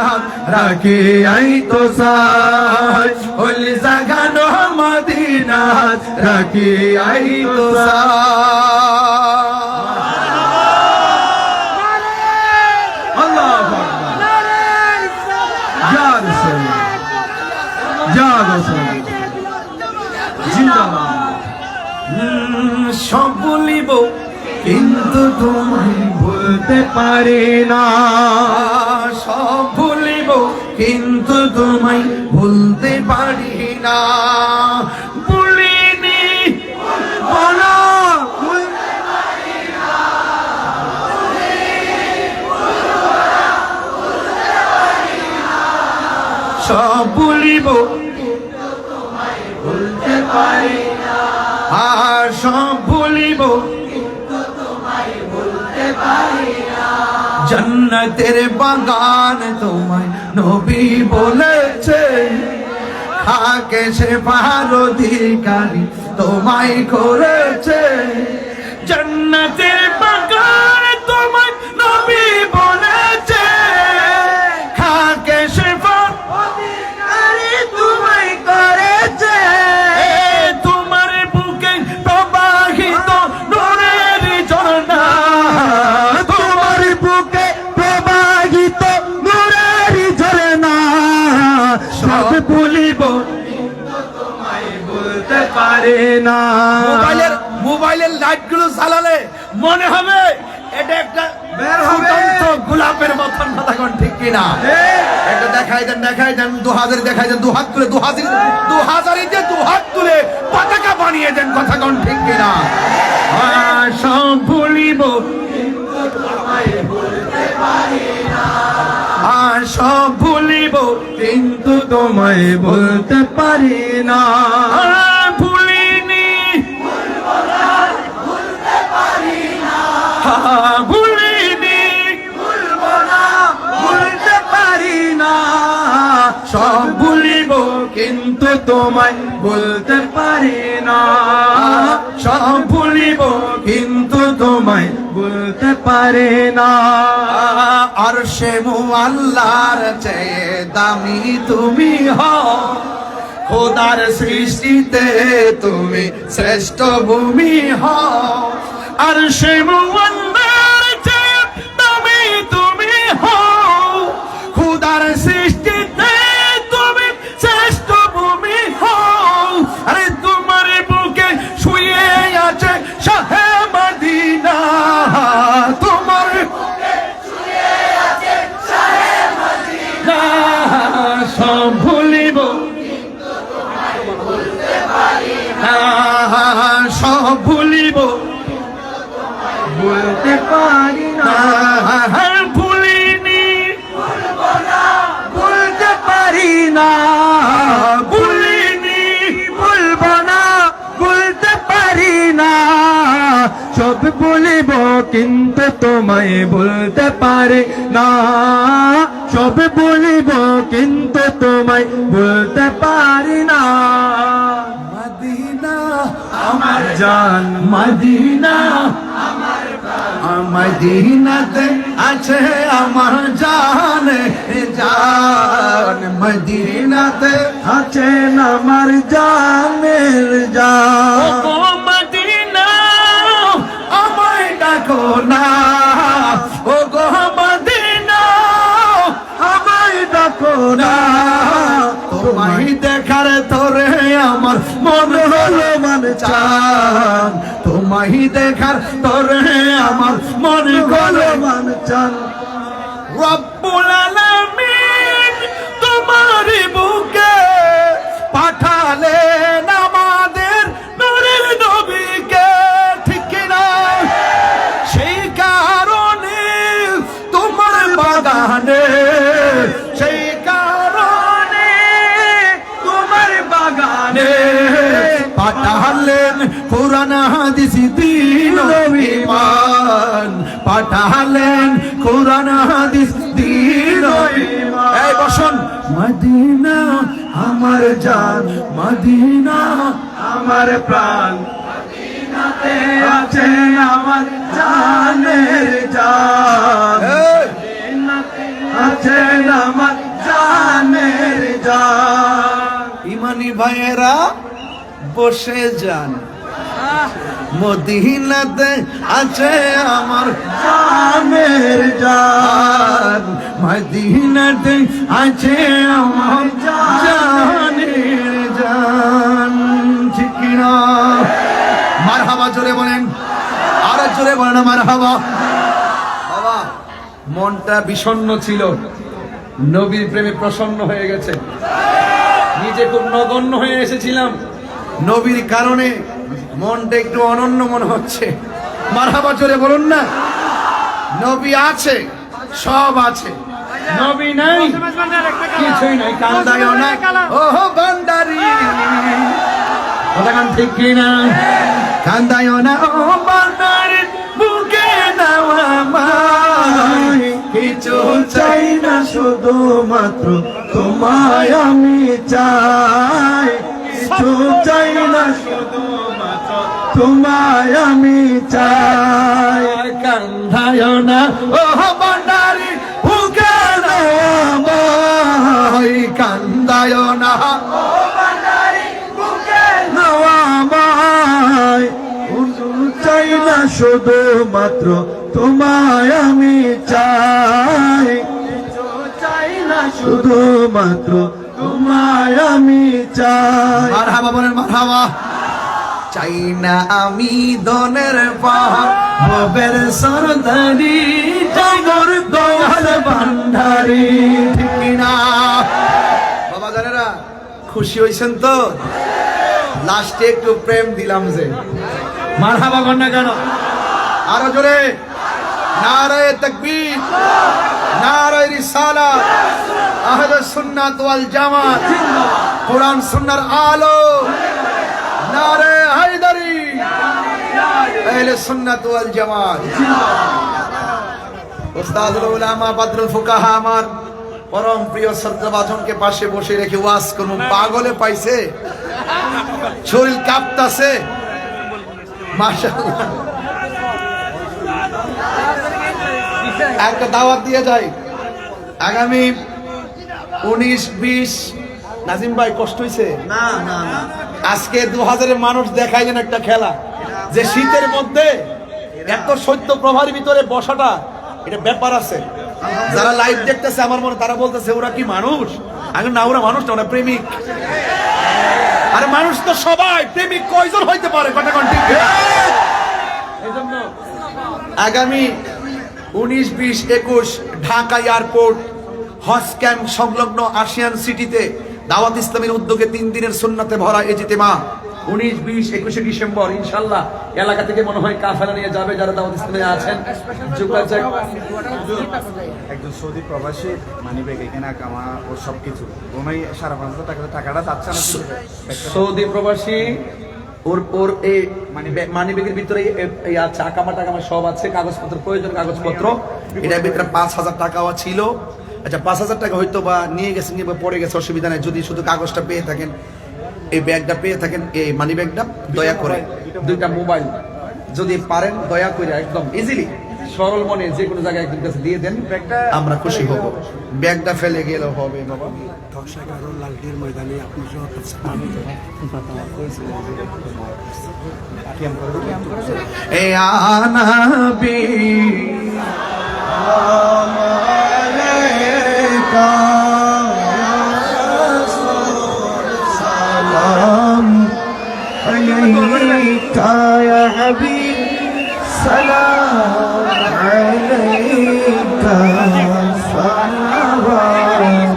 রাখি আই তো যাই হল জাগানো মদিনা রাখি আই তো আল্লাহু আকবার ইয়া রাসূলুল্লাহ ইয়া রাসূলুল্লাহ জিন্দাবাদ সব বলিব কিন্তু তোমায় ভুলতে পারি না সব ভুলিব কিন্তু তোমায় ভুলতে পারি না ভুলিনি বলো ভুলতে পারি না সব ভুলিব কিন্তু তোমায় ভুলতে পারি না আর সব ভুলিব জন্নতের বাগান তোমায় নবী বলেছে খাকে সে পাহাড় অধিকারী তোমায় করেছে জন্নতের বাগান তোমায় নবী বলেছে খাকে সে পাহাড় অধিকারী তোমায় করেছে তোমার বুকে প্রবাহিত নূরের ঝর্ণা সব ভুলিব তোমায় বলতে পারে না মোবাইলের লাইট গুলো জ্বালালে মনে হবে এটা একটা বের হবে গোলাপের মতন মাথাগণ ঠিক কিনা এটা দেখাই দেন 2000 দেখাই দেন 2 হাত তুলে 2000 দিয়ে 2 হাত তুলে পতাকা বানিয়ে দেন কথাগণ ঠিক কিনা সব ভুলিব কিন্তু তোমায় বলতে পারি না আর সব ভুলিব কিন্তু তোমায় বলতে পারি না ভুলিনি ভুলতে পারি না ভুলিনি ভুলবো না ভুলতে পারি না সব ভুলিব কিন্তু তোমায় বলতে পারি না সব ভুলিব কিন্তু তোমায় বলতে পারে না আরশে মুআল্লার চেয়ে দামি তুমি হও খোদার সৃষ্টিতে তুমি শ্রেষ্ঠ ভূমি হও আরশে মুআল্লার চেয়ে দামি তুমি হও খোদার সৃষ্টিতে তুমি শ্রেষ্ঠ ভূমি হও আরে তোমার বুকে শুয়ে আছে শাহে মদিনা ভুলিব বলতে পারি না, ভুলিনি বলতে পারি না, ভুলিনি বলবো না, বলতে পারি না, সব বলিব কিন্তু তোমায় বলতে পারি না, সব বলিব কিন্তু তোমায় বলতে পারি না। মদিনা আমার জান মদিনা, মদিনাতে আছে আমার জান জান, মদিনাতে আছেন আমার জানের জান। ও মদিনা আমায় ডাকো না, ও গো মদিনা আমায় ডাকো না, তোমায় দেখার তোরে আমার মন হলো মান চান, তোমায় দেখার তোরে আমার মন হলো মান চান। রব্বুল আলামিন তোমার বুকে পাঠালেন আমাদের নূরের নবীকে, ঠিক কিনা? সেই কারণে তোমার বাগানে, সেই কারণে তোমার বাগানে পাঠালেন কোরআন হাদিস দ্বীন ও ঈমান, পাঠালেন কোরআন হাদিস দ্বীন ও ঈমান। এই বসুন, মদিনা আমার জান, মদিনা আমার প্রাণ, মদিনাতে আছেন আমার জানের জান, এই, মদিনাতে আছেন আমার জানের জান। ইমানি ভাইয়েরা বসে যান, মদিনাতে আছে আমার জানের জান, মদিনাতে আছে আমার জানের জান, ঠিক কিনা? মারহাবা জোরে বলেন, আরো জোরে বলেন মারহাবা। বাবা, মনটা বিষণ্ণ ছিল, নবীর প্রেমে প্রসন্ন হয়ে গেছে। নিজে খুব নগণ্য হয়ে এসেছিলাম, নবীর কারণে মনটা একটু অনন্য মনে হচ্ছে। মারহাবা জোরে বলুন না। নবী আছে, সব আছে, নবী নাই কিছুই নাই। কান্দায়ও না ওহো বান্দারি, কথা গান ঠিক কিনা? কান্দায়ও না ও বান্দারি, বুকে নাও আমায়, কিছু চাই না শুধুমাত্র তোমায় আমি চাই, কিছু চাই না শুধুমাত্র তোমায় আমি চাই। কান্দায়ও না ও বান্দারি, বুকে নাও আমায়, কান্দায়ও না আমায়, চাই না শুধুমাত্র তোমায় আমি চাই, চাই না শুধুমাত্র তোমায় আমি চাই। মারহাবা বলেন মারহাবা। চাই না আমি দনের পাহাড়, ববের সরদারি, জগর দয়াল ভান্ডারি, ঠিক কিনা? বাবা জানেরা, খুশি হয়েছেন তো? লাস্টে একটু প্রেম দিলাম যে, মারহাবা কন্যা কেন? আরো জোরে নারায়ে তাকবীর, নারায়ে রিসালাত, আহলে সুন্নাত ওয়াল জামাত, কোরআন সুন্নাহর আলো, নারায়ে হায়দারি, আহলে সুন্নাত ওয়াল জামাত। উস্তাদুল উলামা বদরুল ফুকাহা আমার পরম প্রিয় শ্রদ্ধাভাজনকে পাশে বসে রেখে ওয়াজ কোন পাগলে পাইছে, শরীর কাঁপতাছে। মাশাআল্লাহ, একটা দাওয়াত দিয়ে যাই। আগামী 19-20 নাজিম ভাই কষ্ট হইছে না? না না, আজকে 2000 মানুষ দেখাই যেন একটা খেলা, যে শীতের মধ্যে এত সত্য প্রভার ভিতরে বসাটা, এটা ব্যাপার আছে। যারা লাইভ দেখতেছে আমার মনে, তারা বলতেছে ওরা কি মানুষ? আগে না, ওরা মানুষ না, ওরা প্রেমিক। আরে মানুষ তো সবাই, প্রেমিক কয়জন হইতে পারে? কথা কোন ঠিক? এইজন্য আগামী 19-20-21 ঢাকা এয়ারপোর্ট হজ ক্যাম্প সংলগ্ন আশিয়ান সিটিতে দাওয়াত ইসলামের উদ্যোগে 3 দিনের সুন্নাতে ভরা ইজতিমা 19, 20, 21 ডিসেম্বর ইনশাল্লাহ এলাকা থেকে মনে হয় কাফেলা নিয়ে যাবে যারা দাওয়াত ইসলামে আছেন। যোগাযোগ একজন সৌদি প্রবাসী মানি ব্যাগ এখানে কামা ওর সবকিছু ওনাই 5,500 টাকাটা যাচ্ছে না সৌদি প্রবাসী ওর এই মানি ব্যাগের ভিতরে এই আছে আকামা টাকামা সব আছে, কাগজপত্র প্রয়োজন কাগজপত্র, এটার ভিতরে 5,000 টাকাও ছিল। আচ্ছা 5,000 টাকা হয়তো বা নিয়ে গেছেন কিংবা পড়ে গেছে, অসুবিধা নেই। যদি শুধু কাগজটা পেয়ে থাকেন, এই ব্যাগটা পেয়ে থাকেন, এই মানি ব্যাগটা দয়া করে 2টা মোবাইল যদি পারেন দয়া করে একদম ইজিলি সরল মনে যে কোনো জায়গায় একজন কাছে দিয়ে দেন, আমরা খুশি হব। ব্যাগটা ফেলে গেলেও হবে বাবা। এ আনাবি عليك يا حبيب سلام عليك صلوات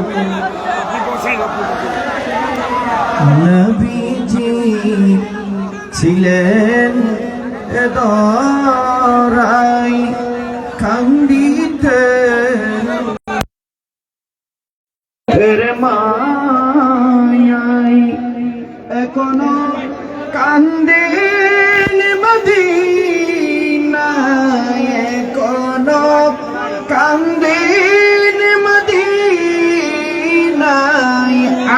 নবীজি ছিলেন দরাই কান্দিতে মায়াই এখনো কান্দেন মদিনায়, এখনো কান্দেন মদিনায়,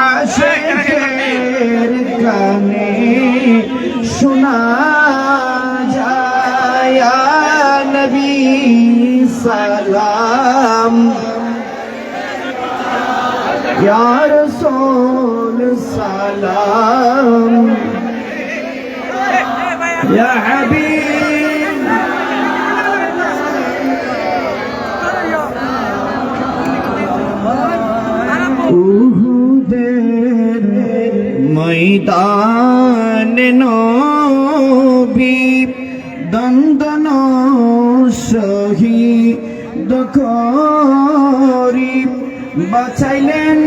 আশিকের গানে শোনা যায় ইয়া নবী সালাম ইয়া রাসূল সালাম يا حبيب উহুদের ময়দানে নবী দন্দন শহীদ করি বাঁচাইলেন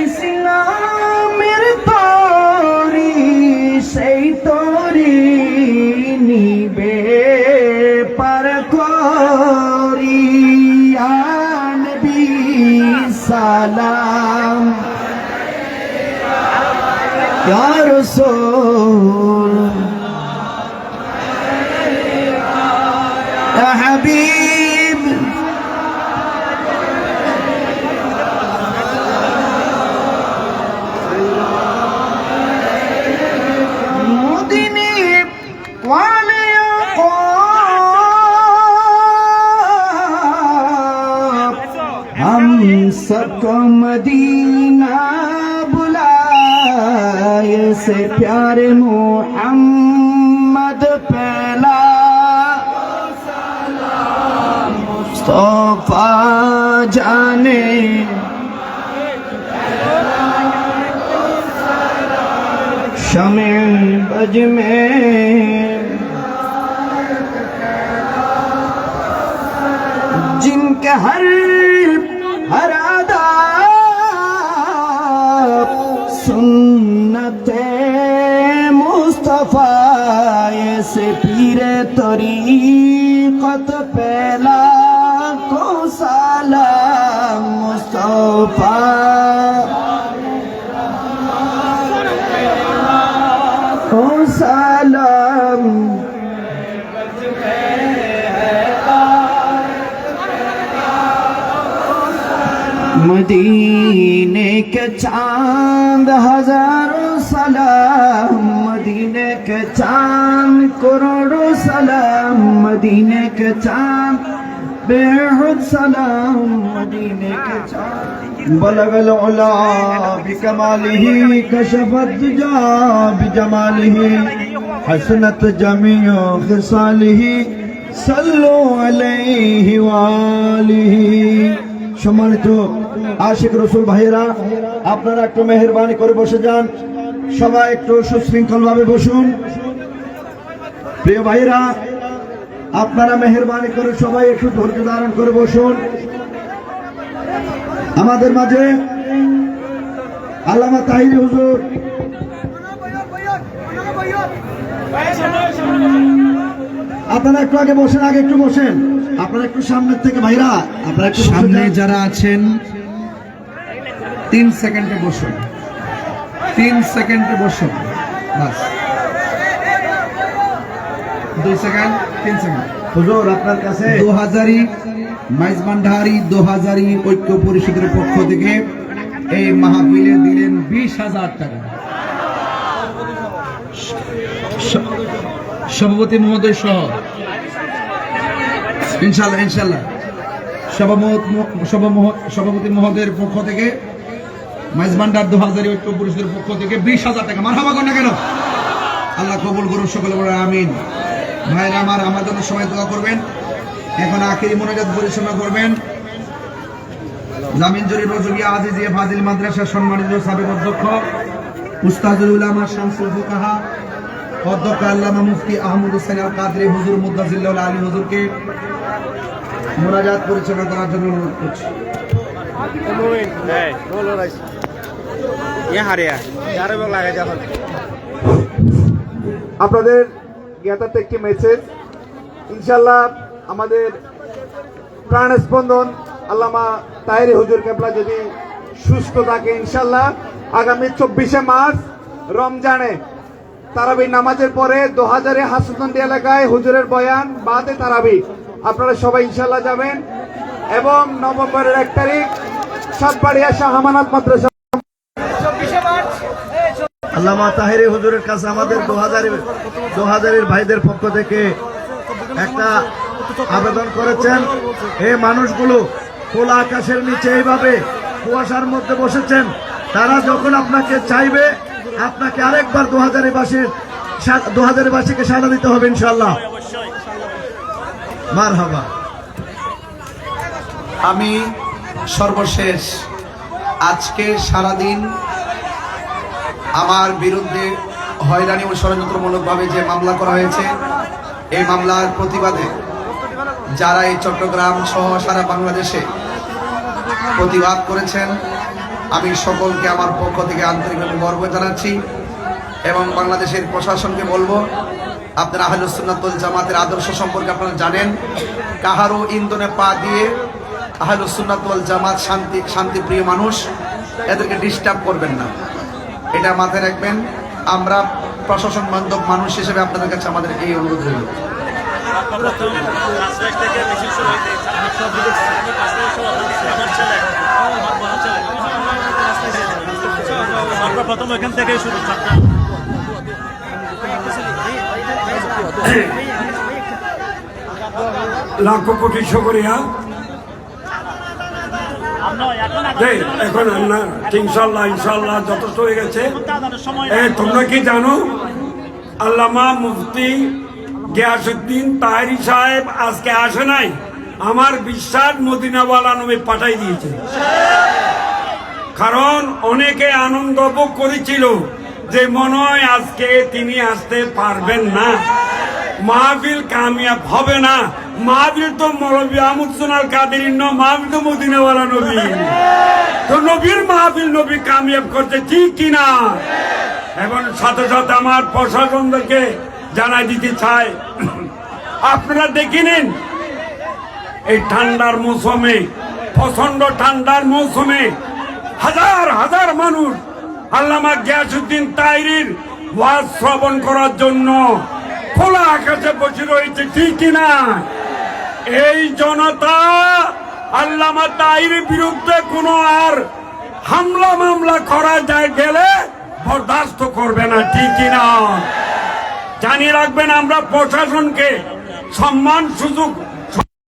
ইসলামের তরি, সেই তরি নিবে পার করি ইয়া নবী সালাম ইয়া রাসূল ইয়া হাবিব हम सबको मदीना बुलाए से प्यारे मोहम्मद पहला मुस्तफा जाने शमे बज में जिनके हर अदा सुन्नते मुस्तफा से पीरे तरीक़त पहला को सलाम मुस्तफा को सलाम मदीने के चांद हजारों सलाम, मदीने के चांद करोड़ों सलाम, मदीने के चांद बेहद सलाम, मदीने के चांद बलगल उला बिकमालिही कशफत दुजा बिजमालिही हसनत जमीओ खिसालिही सल्लु अलैहि वालिही। সম্মানিত আশিক রসুল ভাইয়েরা, আপনারা একটু মেহেরবানি করে বসে যান, সবাই একটু সুশৃঙ্খল ভাবে বসুন। প্রিয় ভাইয়েরা, আপনারা মেহেরবানি করে সবাই একটু ধৈর্য ধারণ করে বসুন। আমাদের মাঝে আল্লামা তাহির হুজুর আপনারা একটু আগে বসেন, আগে একটু বসেন। আপনারা একটু সামনের থেকে ভাইরা, আপনারা একটু সামনে যারা আছেন 3 সেকেন্ডে বসুন, 3 সেকেন্ডে বসুন, বাস 2 সেকেন্ড, 3 সেকেন্ড। হুজুর আপনার কাছে 2000 মাইজবান্ডারি 2000 ঐক্য পরিষদের পক্ষ থেকে এই মাহফিলে দিলেন 20,000 টাকা। সভাপতি মহোদয় সহ ইনশাল্লাহ ইনশাল্লাহ সভাপতি মহোদয়ের পক্ষ থেকে মাইজবান্ডার 2000 ঐক্য পরিষদের পক্ষ থেকে 20,000 টাকা। মারহাবা করেন না কেন? আল্লাহ কবুল করুন, সকলে বলে আমিন। ভাইরা আমার জন্য সবাই দোয়া করবেন। এখন আখিরি মোনাজাত পরিচালনা করবেন জামিন জরির রজবিয়া আজিজিয়া ফাজিল মাদ্রাসার সম্মানিত সাবেক অধ্যক্ষ উস্তাদুল উলামা শামসুল ফুকাহা অধ্যক্ষ আল্লামা মুফতি আহমদ হোসেন আল কাদরি হুজুর মুদ্দাজিল্লাহ আলী হুজুরকে মোনাজাত পরিচালনা করার জন্য অনুরোধ করছি। আপনাদের জ্ঞাতার্থে একটি মেসেজ। ইনশাল্লাহ আমাদের প্রাণ স্পন্দন আল্লামা তাহেরি হুজুর কেবলা যদি সুস্থ থাকে, ইনশাল্লাহ আগামী 24শে মার্চ রমজানে তারাবি নামাজের পরে 2000 হাসুদন্ডি এলাকায় হুজুরের বয়ান বাদে তারাবি আপনারা সবাই ইনশাল্লাহ যাবেন। এবং নভেম্বরের 1 তারিখ সাতবাড়িয়া শাহ আমানত মাদ্রাসা আল্লামা তাহেরি হুজুরের কাছে আমাদের 2000 ভাইদের পক্ষ থেকে একটা আবেদন করেছেন। এই মানুষগুলো খোলা আকাশের নিচে এইভাবে কুয়াশার মধ্যে বসেছেন, তারা যখন আপনাকে চাইবে আপনাকে আরেকবার 2000 বাসীকে সাড়া দিতে হবে ইনশাআল্লাহ। মারহাবা। আমি সর্বশেষ আজকে সারাদিন আমার বিরুদ্ধে হয়রানি ও ষড়যন্ত্রমূলকভাবে যে মামলা করা হয়েছে, এই মামলার প্রতিবাদে যারা এই চট্টগ্রাম সহ সারা বাংলাদেশে প্রতিবাদ করেছেন, আমি সকলকে আমার পক্ষ থেকে আন্তরিকভাবে গর্ব জানাচ্ছি। এবং বাংলাদেশের প্রশাসনকে বলবো, আপনারা আহলুস সুন্নাত ওয়াল জামাতের আদর্শ সম্পর্কে আপনারা জানেন। কাহারও ইন্ধনে পা দিয়ে আহলুস সুন্নাত ওয়াল জামাত শান্তিপ্রিয় মানুষ, এদেরকে ডিস্টার্ব করবেন না, এটা মাথায় রাখবেন। আমরা প্রশাসন বান্ধব মানুষ হিসেবে আপনাদের কাছে আমাদের এই অনুরোধ রইল। প্রথম এখান থেকে শুরু। লাখো কোটি শুকরিয়া। এখন আমরা ইনশাল্লাহ ইনশাল্লাহ যথেষ্ট হয়ে গেছে। তোমরা কি জানো, আল্লামা মুফতি গিয়াসউদ্দিন তাহেরি সাহেব আজকে আসে নাই, আমার বিশ্বাস মদিনাওয়ালা নবী পাঠাই দিয়েছে। কারণ অনেকে আনন্দ ভোগ করেছিল যে মনে হয় আজকে তিনি আসতে পারবেন না, মাহফিল কামিয়াব হবে না। মাহফিল তো মৌলভী আহমদ সোনাল কাদেরীর ন, মাহফিল তো মদিনাওয়ালা নবী, তো নবীর মাহফিল নবী কামিয়াব করছে, ঠিক কিনা? এবং সাথে সাথে আমার প্রশাসনদেরকে জানাই দিতে চাই, আপনারা দেখে নিন এই ঠান্ডার মৌসুমে, প্রচন্ড ঠান্ডার মৌসুমে হাজার হাজার মানুষ আল্লামা গিয়াসউদ্দিন তাহেরির ওয়াজ শ্রবণ করার জন্য খোলা আকাশে বসে রয়েছে, ঠিক কিনা? এই জনতা আল্লামা তাহেরির বিরুদ্ধে কোনো আর হামলা মামলা করা যায় গেলে বরদাস্ত করবে না, ঠিক কিনা? জানিয়ে রাখবেন, আমরা প্রশাসনকে সম্মান সুযোগ